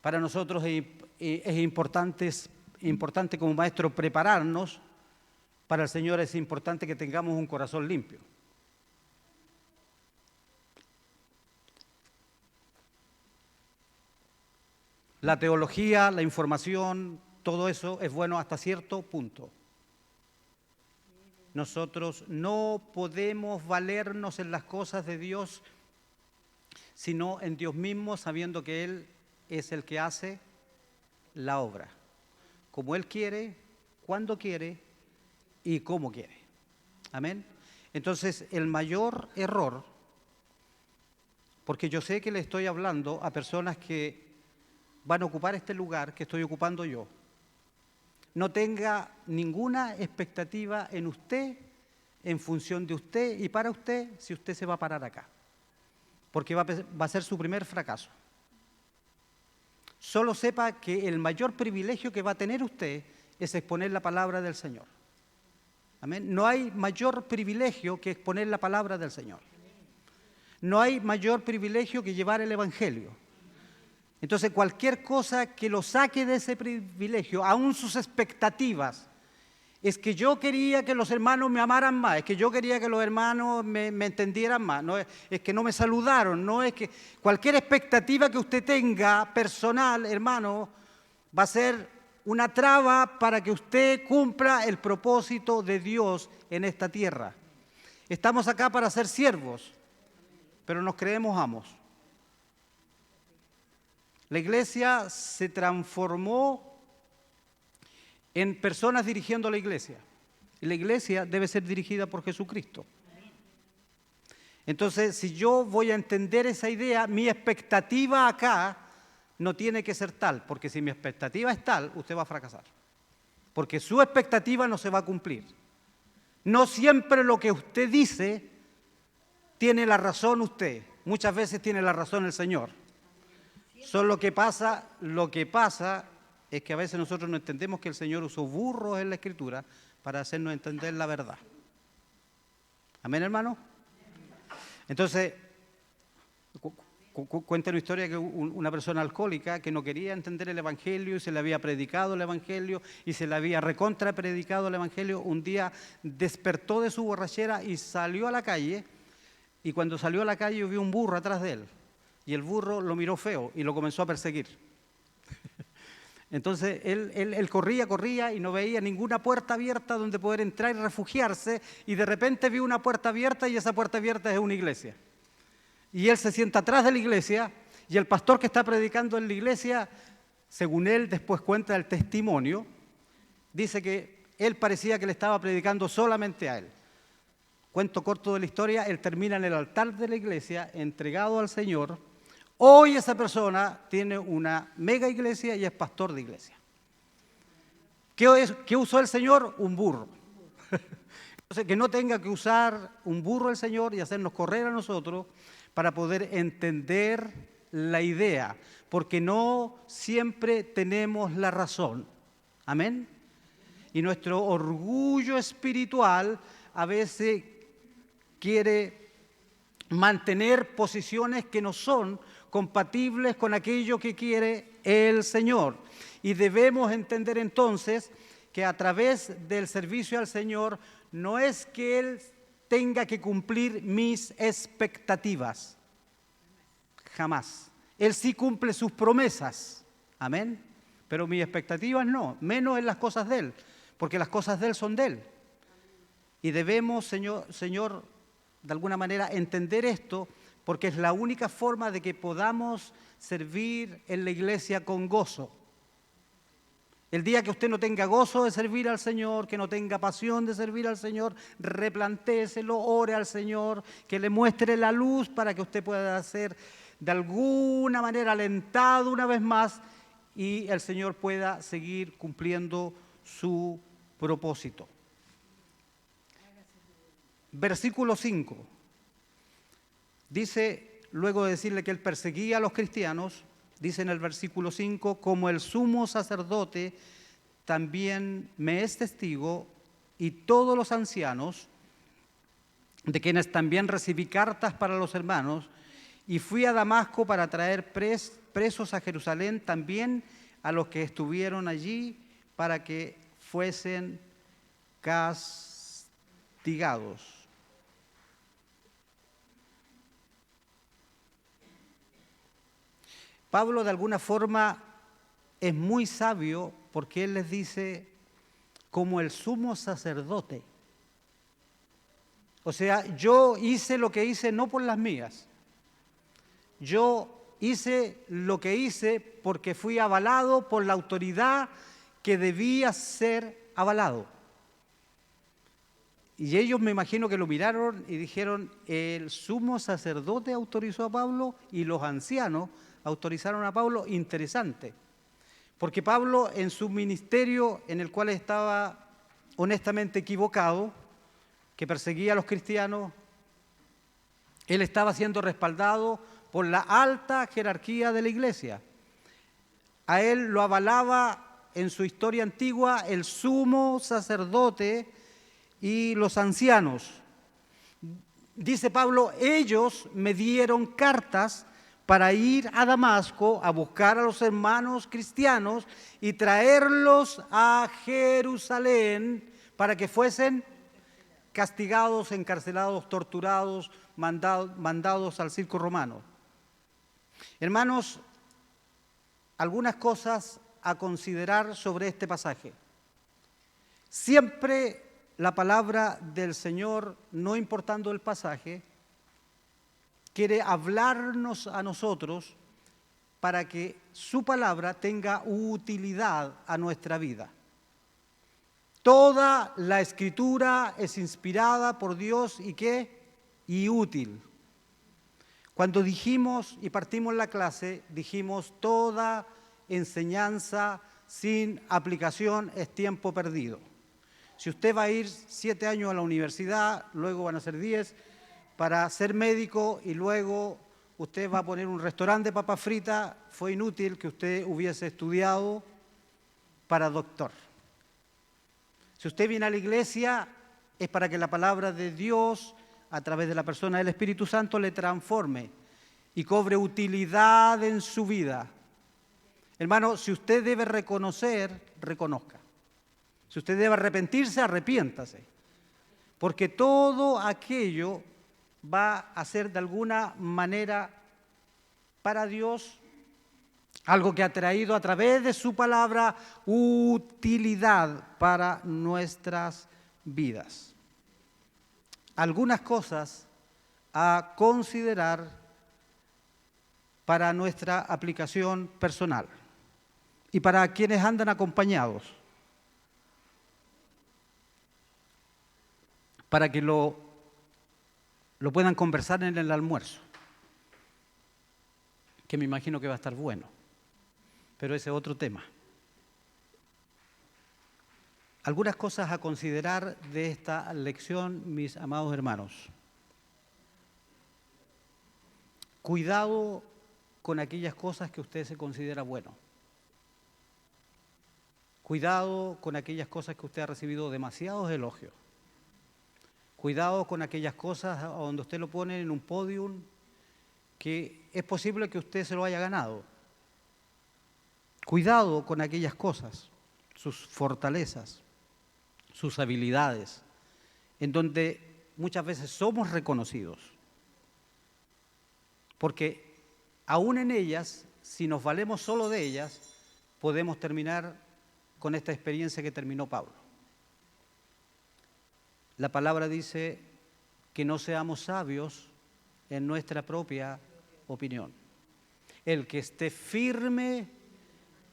Para nosotros es importante como maestro prepararnos. Para el Señor es importante que tengamos un corazón limpio. La teología, la información, todo eso es bueno hasta cierto punto. Nosotros no podemos valernos en las cosas de Dios, sino en Dios mismo, sabiendo que Él es el que hace la obra, como Él quiere, cuando quiere y cómo quiere. Amén. Entonces, el mayor error, porque yo sé que le estoy hablando a personas que van a ocupar este lugar que estoy ocupando yo, no tenga ninguna expectativa en usted, en función de usted y para usted, si usted se va a parar acá, porque va a ser su primer fracaso. Solo sepa que el mayor privilegio que va a tener usted es exponer la palabra del Señor. Amén. No hay mayor privilegio que exponer la palabra del Señor. No hay mayor privilegio que llevar el Evangelio. Entonces, cualquier cosa que lo saque de ese privilegio, aún sus expectativas, es que yo quería que los hermanos me amaran más, es que yo quería que los hermanos me entendieran más, no es que no me saludaron, no es que cualquier expectativa que usted tenga personal, hermano, va a ser una traba para que usted cumpla el propósito de Dios en esta tierra. Estamos acá para ser siervos, pero nos creemos amos. La iglesia se transformó en personas dirigiendo la iglesia. Y la iglesia debe ser dirigida por Jesucristo. Entonces, si yo voy a entender esa idea, mi expectativa acá no tiene que ser tal, porque si mi expectativa es tal, usted va a fracasar. Porque su expectativa no se va a cumplir. No siempre lo que usted dice tiene la razón usted. Muchas veces tiene la razón el Señor. Solo lo que pasa es que a veces nosotros no entendemos que el Señor usó burros en la Escritura para hacernos entender la verdad. ¿Amén, hermano? Entonces, cuenta una historia que una persona alcohólica que no quería entender el Evangelio y se le había predicado el Evangelio y se le había recontra predicado el Evangelio, un día despertó de su borrachera y salió a la calle, y cuando salió a la calle vio un burro atrás de él y el burro lo miró feo y lo comenzó a perseguir. Entonces él corría y no veía ninguna puerta abierta donde poder entrar y refugiarse, y de repente vio una puerta abierta, y esa puerta abierta es una iglesia. Y él se sienta atrás de la iglesia, y el pastor que está predicando en la iglesia, según él después cuenta el testimonio, dice que él parecía que le estaba predicando solamente a él. Cuento corto de la historia, él termina en el altar de la iglesia, entregado al Señor. Hoy esa persona tiene una mega iglesia y es pastor de iglesia. ¿Qué usó el Señor? Un burro. Entonces, que no tenga que usar un burro el Señor y hacernos correr a nosotros para poder entender la idea, porque no siempre tenemos la razón. Amén. Y nuestro orgullo espiritual a veces quiere mantener posiciones que no son compatibles con aquello que quiere el Señor. Y debemos entender entonces que a través del servicio al Señor no es que Él tenga que cumplir mis expectativas. Jamás. Él sí cumple sus promesas. Amén. Pero mis expectativas no, menos en las cosas de Él, porque las cosas de Él son de Él. Y debemos, Señor, de alguna manera entender esto, porque es la única forma de que podamos servir en la iglesia con gozo. El día que usted no tenga gozo de servir al Señor, que no tenga pasión de servir al Señor, replantéeselo, ore al Señor, que le muestre la luz para que usted pueda ser de alguna manera alentado una vez más y el Señor pueda seguir cumpliendo su propósito. Versículo 5. Dice, luego de decirle que él perseguía a los cristianos, dice en el versículo 5, como el sumo sacerdote también me es testigo, y todos los ancianos, de quienes también recibí cartas para los hermanos, y fui a Damasco para traer presos a Jerusalén también a los que estuvieron allí, para que fuesen castigados. Pablo de alguna forma es muy sabio porque él les dice como el sumo sacerdote. O sea, yo hice lo que hice no por las mías. Yo hice lo que hice porque fui avalado por la autoridad que debía ser avalado. Y ellos me imagino que lo miraron y dijeron, el sumo sacerdote autorizó a Pablo y los ancianos autorizaron a Pablo. Interesante, porque Pablo en su ministerio, en el cual estaba honestamente equivocado, que perseguía a los cristianos, él estaba siendo respaldado por la alta jerarquía de la iglesia. A él lo avalaba en su historia antigua el sumo sacerdote y los ancianos. Dice Pablo, ellos me dieron cartas para ir a Damasco a buscar a los hermanos cristianos y traerlos a Jerusalén para que fuesen castigados, encarcelados, torturados, mandados al circo romano. Hermanos, algunas cosas a considerar sobre este pasaje. Siempre la palabra del Señor, no importando el pasaje, quiere hablarnos a nosotros para que su palabra tenga utilidad a nuestra vida. Toda la Escritura es inspirada por Dios y ¿qué? Y útil. Cuando dijimos y partimos la clase, dijimos toda enseñanza sin aplicación es tiempo perdido. Si usted va a ir 7 años a la universidad, luego van a ser 10, para ser médico y luego usted va a poner un restaurante de papas fritas, fue inútil que usted hubiese estudiado para doctor. Si usted viene a la iglesia es para que la palabra de Dios, a través de la persona del Espíritu Santo, le transforme y cobre utilidad en su vida. Hermano, si usted debe reconocer, reconozca. Si usted debe arrepentirse, arrepiéntase. Porque todo aquello va a ser de alguna manera para Dios algo que ha traído a través de su palabra utilidad para nuestras vidas. Algunas cosas a considerar para nuestra aplicación personal y para quienes andan acompañados, para que lo puedan conversar en el almuerzo, que me imagino que va a estar bueno, pero ese es otro tema. Algunas cosas a considerar de esta lección, mis amados hermanos. Cuidado con aquellas cosas que usted se considera bueno. Cuidado con aquellas cosas que usted ha recibido demasiados elogios. Cuidado con aquellas cosas donde usted lo pone en un podium que es posible que usted se lo haya ganado. Cuidado con aquellas cosas, sus fortalezas, sus habilidades, en donde muchas veces somos reconocidos. Porque aún en ellas, si nos valemos solo de ellas, podemos terminar con esta experiencia que terminó Pablo. La palabra dice que no seamos sabios en nuestra propia opinión. El que esté firme,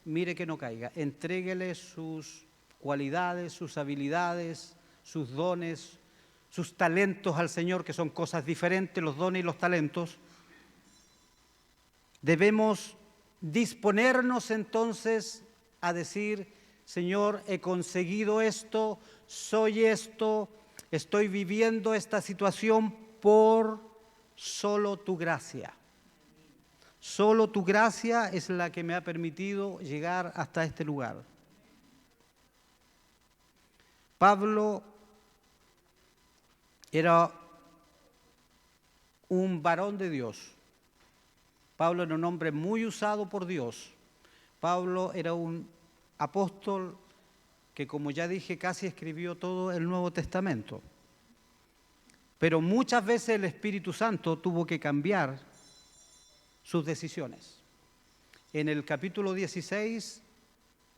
mire que no caiga. Entréguele sus cualidades, sus habilidades, sus dones, sus talentos al Señor, que son cosas diferentes, los dones y los talentos. Debemos disponernos entonces a decir, Señor, he conseguido esto, soy esto, estoy viviendo esta situación por solo tu gracia. Solo tu gracia es la que me ha permitido llegar hasta este lugar. Pablo era un varón de Dios. Pablo era un hombre muy usado por Dios. Pablo era un apóstol que, como ya dije, casi escribió todo el Nuevo Testamento. Pero muchas veces el Espíritu Santo tuvo que cambiar sus decisiones. En el capítulo 16,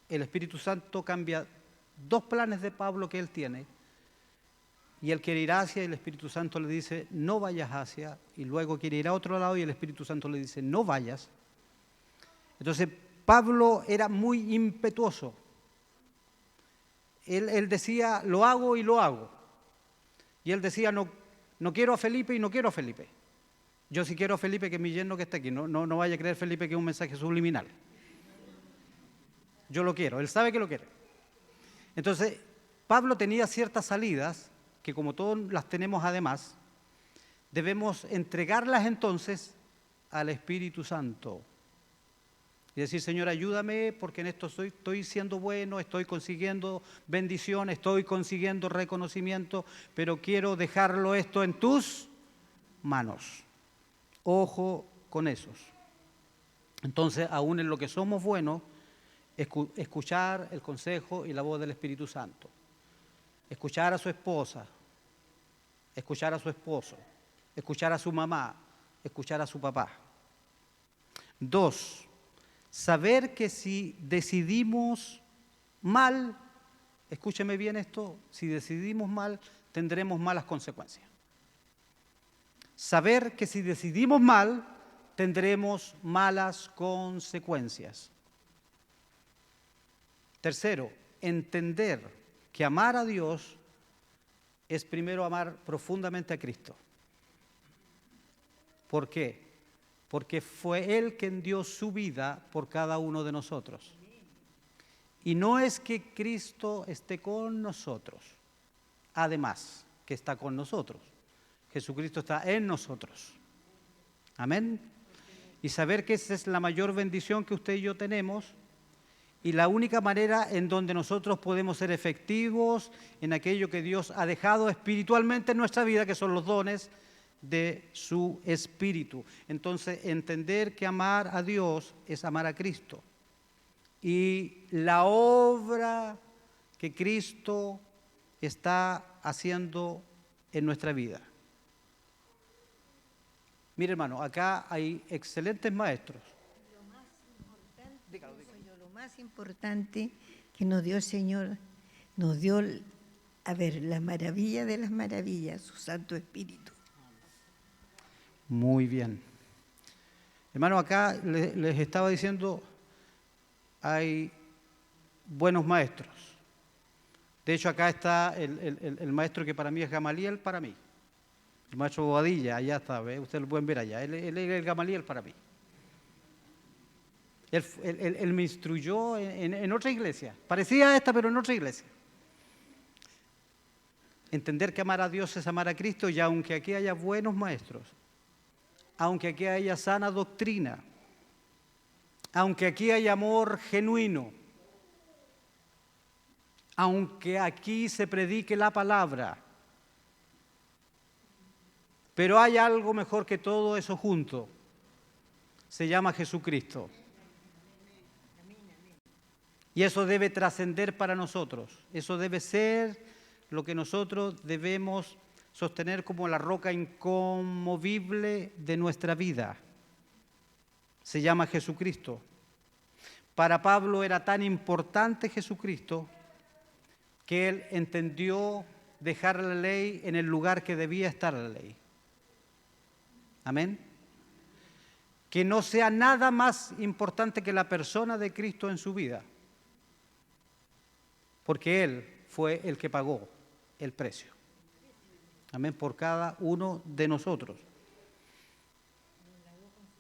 el Espíritu Santo cambia 2 planes de Pablo que él tiene, y él quiere ir hacia, y el Espíritu Santo le dice, no vayas hacia, y luego quiere ir a otro lado, y el Espíritu Santo le dice, no vayas. Entonces, Pablo era muy impetuoso. Él decía, lo hago y lo hago. Y él decía, no quiero a Felipe y no quiero a Felipe. Yo sí quiero a Felipe, que es mi yerno que está aquí. No vaya a creer, Felipe, que es un mensaje subliminal. Yo lo quiero, él sabe que lo quiere. Entonces, Pablo tenía ciertas salidas, que como todos las tenemos además, debemos entregarlas entonces al Espíritu Santo. Y decir, Señor, ayúdame porque en esto estoy siendo bueno, estoy consiguiendo bendición, estoy consiguiendo reconocimiento, pero quiero dejarlo esto en tus manos. Ojo con esos. Entonces, aún en lo que somos buenos, escuchar el consejo y la voz del Espíritu Santo. Escuchar a su esposa, escuchar a su esposo, escuchar a su mamá, escuchar a su papá. 2, saber que si decidimos mal, escúcheme bien esto, si decidimos mal, tendremos malas consecuencias. Saber que si decidimos mal, tendremos malas consecuencias. 3, entender que amar a Dios es primero amar profundamente a Cristo. ¿Por qué? Porque fue Él quien dio su vida por cada uno de nosotros. Y no es que Cristo esté con nosotros, además que está con nosotros. Jesucristo está en nosotros. Amén. Y saber que esa es la mayor bendición que usted y yo tenemos y la única manera en donde nosotros podemos ser efectivos en aquello que Dios ha dejado espiritualmente en nuestra vida, que son los dones de su Espíritu. Entonces, entender que amar a Dios es amar a Cristo. Y la obra que Cristo está haciendo en nuestra vida. Mire, hermano, acá hay excelentes maestros. Lo más importante que nos dio el Señor, nos dio, la maravilla de las maravillas, su Santo Espíritu. Muy bien. Hermano, acá les estaba diciendo, hay buenos maestros. De hecho, acá está el maestro que para mí es Gamaliel, para mí. El maestro Bobadilla, allá está, ¿ve? Ustedes lo pueden ver allá. Él es el Gamaliel para mí. Él me instruyó en otra iglesia. Parecía a esta, pero en otra iglesia. Entender que amar a Dios es amar a Cristo, y aunque aquí haya buenos maestros, aunque aquí haya sana doctrina, aunque aquí haya amor genuino, aunque aquí se predique la palabra, pero hay algo mejor que todo eso junto. Se llama Jesucristo. Y eso debe trascender para nosotros. Eso debe ser lo que nosotros debemos sostener como la roca inconmovible de nuestra vida. Se llama Jesucristo. Para Pablo era tan importante Jesucristo que él entendió dejar la ley en el lugar que debía estar la ley. Amén. Que no sea nada más importante que la persona de Cristo en su vida. Porque Él fue el que pagó el precio. Amén, por cada uno de nosotros.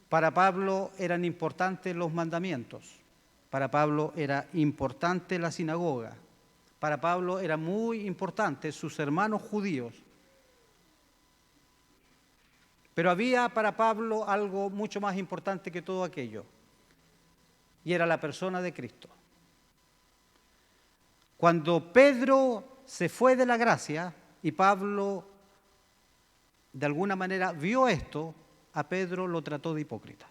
Para Pablo eran importantes los mandamientos. Para Pablo era importante la sinagoga. Para Pablo era muy importante sus hermanos judíos. Pero había para Pablo algo mucho más importante que todo aquello. Y era la persona de Cristo. Cuando Pedro se fue de la gracia y Pablo de alguna manera vio esto, a Pedro lo trató de hipócrita.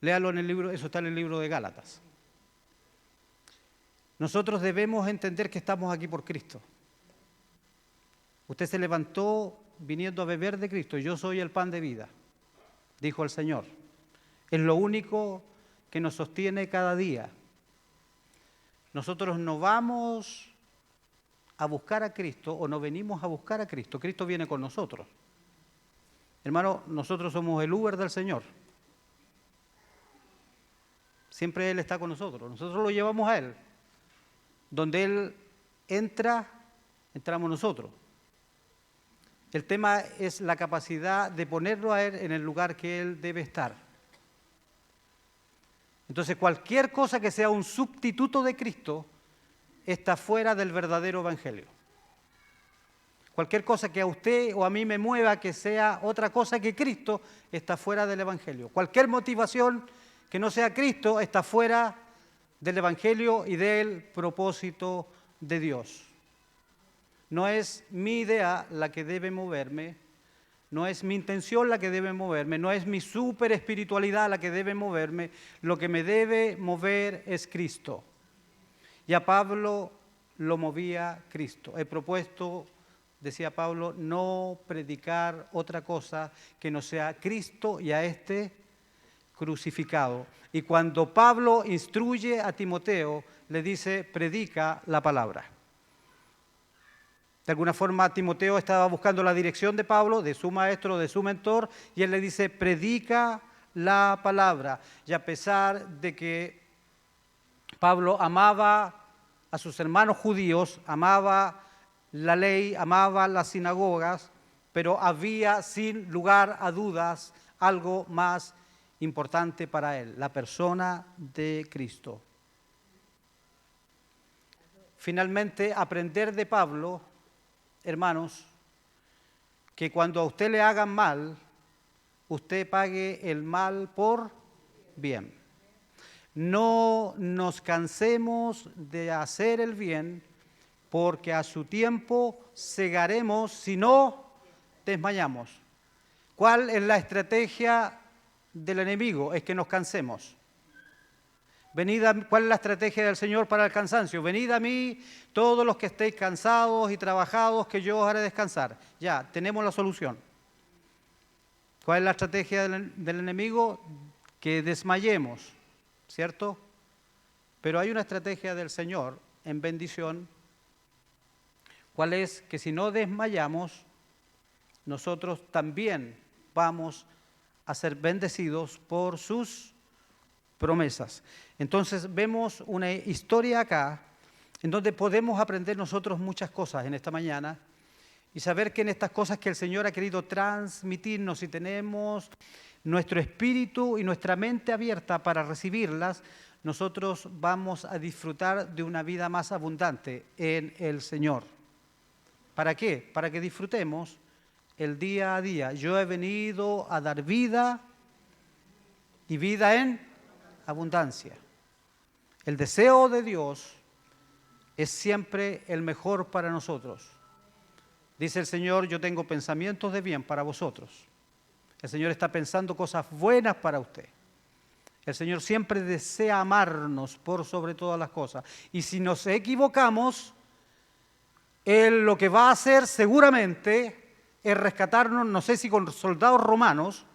Léalo en el libro, eso está en el libro de Gálatas. Nosotros debemos entender que estamos aquí por Cristo. Usted se levantó viniendo a beber de Cristo. Yo soy el pan de vida, dijo el Señor. Es lo único que nos sostiene cada día. Nosotros no vamos a buscar a Cristo o no venimos a buscar a Cristo. Cristo viene con nosotros. Hermano, nosotros somos el Uber del Señor. Siempre Él está con nosotros. Nosotros lo llevamos a Él. Donde Él entra, entramos nosotros. El tema es la capacidad de ponerlo a Él en el lugar que Él debe estar. Entonces, cualquier cosa que sea un sustituto de Cristo está fuera del verdadero evangelio. Cualquier cosa que a usted o a mí me mueva que sea otra cosa que Cristo está fuera del evangelio. Cualquier motivación que no sea Cristo está fuera del evangelio y del propósito de Dios. No es mi idea la que debe moverme, no es mi intención la que debe moverme, no es mi super espiritualidad la que debe moverme, lo que me debe mover es Cristo. Y a Pablo lo movía Cristo. He propuesto, decía Pablo, no predicar otra cosa que no sea Cristo y a este crucificado. Y cuando Pablo instruye a Timoteo, le dice, predica la palabra. De alguna forma, Timoteo estaba buscando la dirección de Pablo, de su maestro, de su mentor, y él le dice, predica la palabra. Y a pesar de que Pablo amaba a sus hermanos judíos, amaba la ley, amaba las sinagogas, pero había, sin lugar a dudas, algo más importante para él, la persona de Cristo. Finalmente, aprender de Pablo, hermanos, que cuando a usted le hagan mal, usted pague el mal por bien. No nos cansemos de hacer el bien, porque a su tiempo segaremos si no desmayamos. ¿Cuál es la estrategia del enemigo? Es que nos cansemos. ¿Cuál es la estrategia del Señor para el cansancio? Venid a mí todos los que estéis cansados y trabajados, que yo os haré descansar. Ya, tenemos la solución. ¿Cuál es la estrategia del enemigo? Que desmayemos, ¿cierto? Pero hay una estrategia del Señor en bendición. ¿Cuál es? Que si no desmayamos, nosotros también vamos a ser bendecidos por sus promesas. Entonces vemos una historia acá en donde podemos aprender nosotros muchas cosas en esta mañana y saber que en estas cosas que el Señor ha querido transmitirnos, si tenemos nuestro espíritu y nuestra mente abierta para recibirlas, nosotros vamos a disfrutar de una vida más abundante en el Señor. ¿Para qué? Para que disfrutemos el día a día. Yo he venido a dar vida y vida en abundancia. El deseo de Dios es siempre el mejor para nosotros. Dice el Señor, yo tengo pensamientos de bien para vosotros. El Señor está pensando cosas buenas para usted. El Señor siempre desea amarnos por sobre todas las cosas. Y si nos equivocamos, Él lo que va a hacer seguramente es rescatarnos, no sé si con soldados romanos,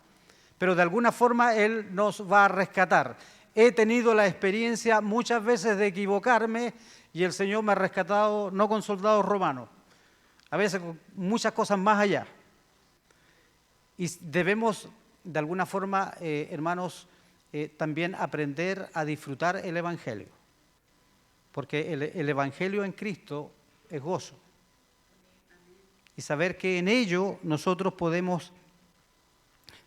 pero de alguna forma Él nos va a rescatar. He tenido la experiencia muchas veces de equivocarme y el Señor me ha rescatado no con soldados romanos, a veces con muchas cosas más allá. Y debemos, de alguna forma, hermanos, también aprender a disfrutar el Evangelio, porque el Evangelio en Cristo es gozo. Y saber que en ello nosotros podemos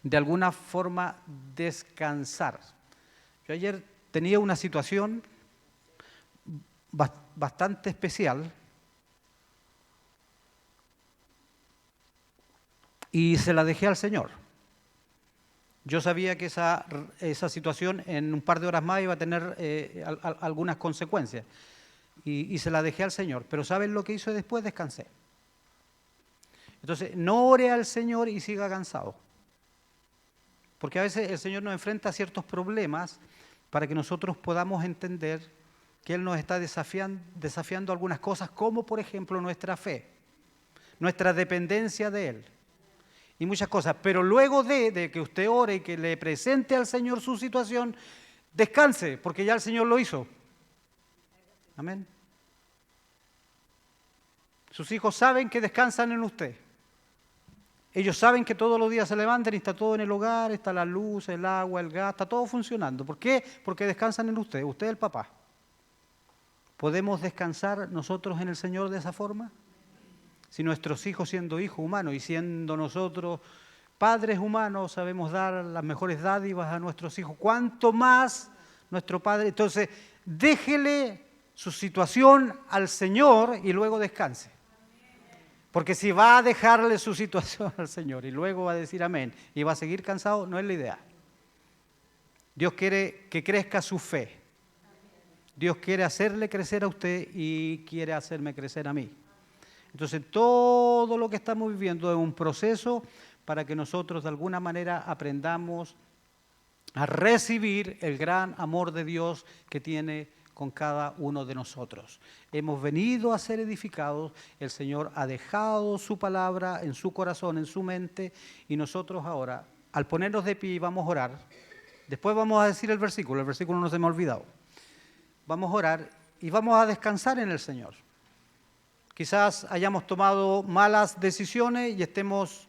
de alguna forma descansar. Yo ayer tenía una situación bastante especial y se la dejé al Señor. Yo sabía que esa situación en un par de horas más iba a tener algunas consecuencias y se la dejé al Señor. Pero ¿saben lo que hizo después? Descansé. Entonces, no ore al Señor y siga cansado. Porque a veces el Señor nos enfrenta a ciertos problemas para que nosotros podamos entender que Él nos está desafiando algunas cosas, como por ejemplo nuestra fe, nuestra dependencia de Él y muchas cosas. Pero luego de que usted ore y que le presente al Señor su situación, descanse, porque ya el Señor lo hizo. Amén. Sus hijos saben que descansan en usted. Ellos saben que todos los días se levantan y está todo en el hogar, está la luz, el agua, el gas, está todo funcionando. ¿Por qué? Porque descansan en usted es el papá. ¿Podemos descansar nosotros en el Señor de esa forma? Si nuestros hijos, siendo hijos humanos y siendo nosotros padres humanos, sabemos dar las mejores dádivas a nuestros hijos, ¿cuánto más nuestro Padre? Entonces, déjele su situación al Señor y luego descanse. Porque si va a dejarle su situación al Señor y luego va a decir amén y va a seguir cansado, no es la idea. Dios quiere que crezca su fe. Dios quiere hacerle crecer a usted y quiere hacerme crecer a mí. Entonces, todo lo que estamos viviendo es un proceso para que nosotros de alguna manera aprendamos a recibir el gran amor de Dios que tiene con cada uno de nosotros. Hemos venido a ser edificados, el Señor ha dejado su palabra en su corazón, en su mente, y nosotros ahora, al ponernos de pie, vamos a orar. Después vamos a decir el versículo no se me ha olvidado. Vamos a orar y vamos a descansar en el Señor. Quizás hayamos tomado malas decisiones y estemos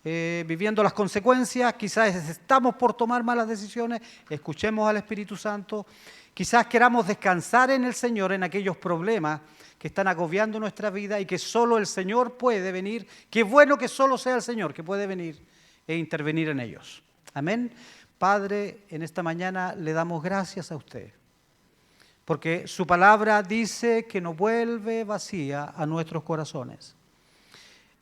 viviendo las consecuencias, quizás estamos por tomar malas decisiones, escuchemos al Espíritu Santo, quizás queramos descansar en el Señor en aquellos problemas que están agobiando nuestra vida y que solo el Señor puede venir, qué bueno que solo sea el Señor que puede venir e intervenir en ellos. Amén. Padre, en esta mañana le damos gracias a usted, porque su palabra dice que no vuelve vacía a nuestros corazones.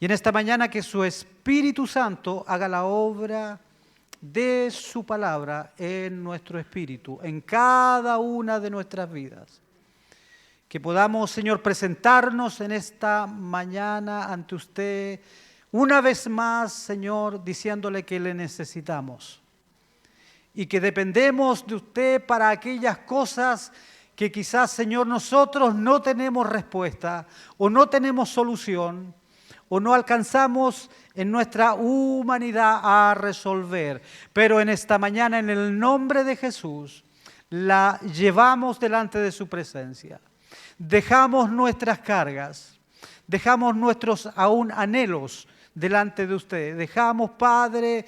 Y en esta mañana que su Espíritu Santo haga la obra de su palabra en nuestro espíritu, en cada una de nuestras vidas. Que podamos, Señor, presentarnos en esta mañana ante usted una vez más, Señor, diciéndole que le necesitamos y que dependemos de usted para aquellas cosas que quizás, Señor, nosotros no tenemos respuesta o no tenemos solución o no alcanzamos en nuestra humanidad a resolver. Pero en esta mañana, en el nombre de Jesús, la llevamos delante de su presencia. Dejamos nuestras cargas, dejamos nuestros aún anhelos delante de usted. Dejamos, Padre,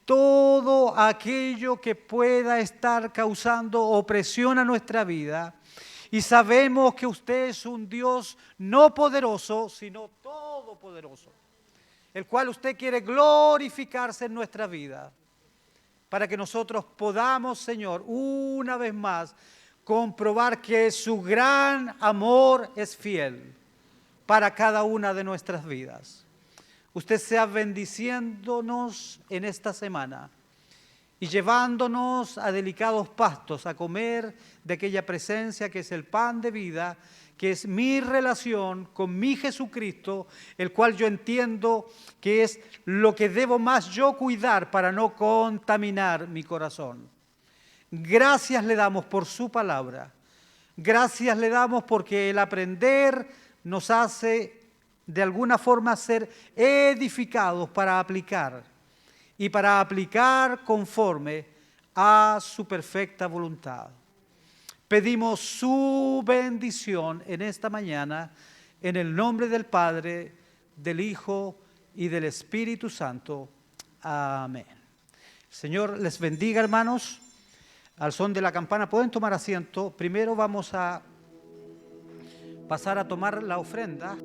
todo aquello que pueda estar causando opresión a nuestra vida. Y sabemos que usted es un Dios no poderoso, sino todopoderoso, el cual usted quiere glorificarse en nuestra vida, para que nosotros podamos, Señor, una vez más, comprobar que su gran amor es fiel para cada una de nuestras vidas. Usted sea bendiciéndonos en esta semana y llevándonos a delicados pastos, a comer de aquella presencia que es el pan de vida, que es mi relación con mi Jesucristo, el cual yo entiendo que es lo que debo más yo cuidar para no contaminar mi corazón. Gracias le damos por su palabra. Gracias le damos porque el aprender nos hace de alguna forma ser edificados para aplicar y para aplicar conforme a su perfecta voluntad. Pedimos su bendición en esta mañana en el nombre del Padre, del Hijo y del Espíritu Santo. Amén. Señor les bendiga, hermanos. Al son de la campana pueden tomar asiento. Primero vamos a pasar a tomar la ofrenda.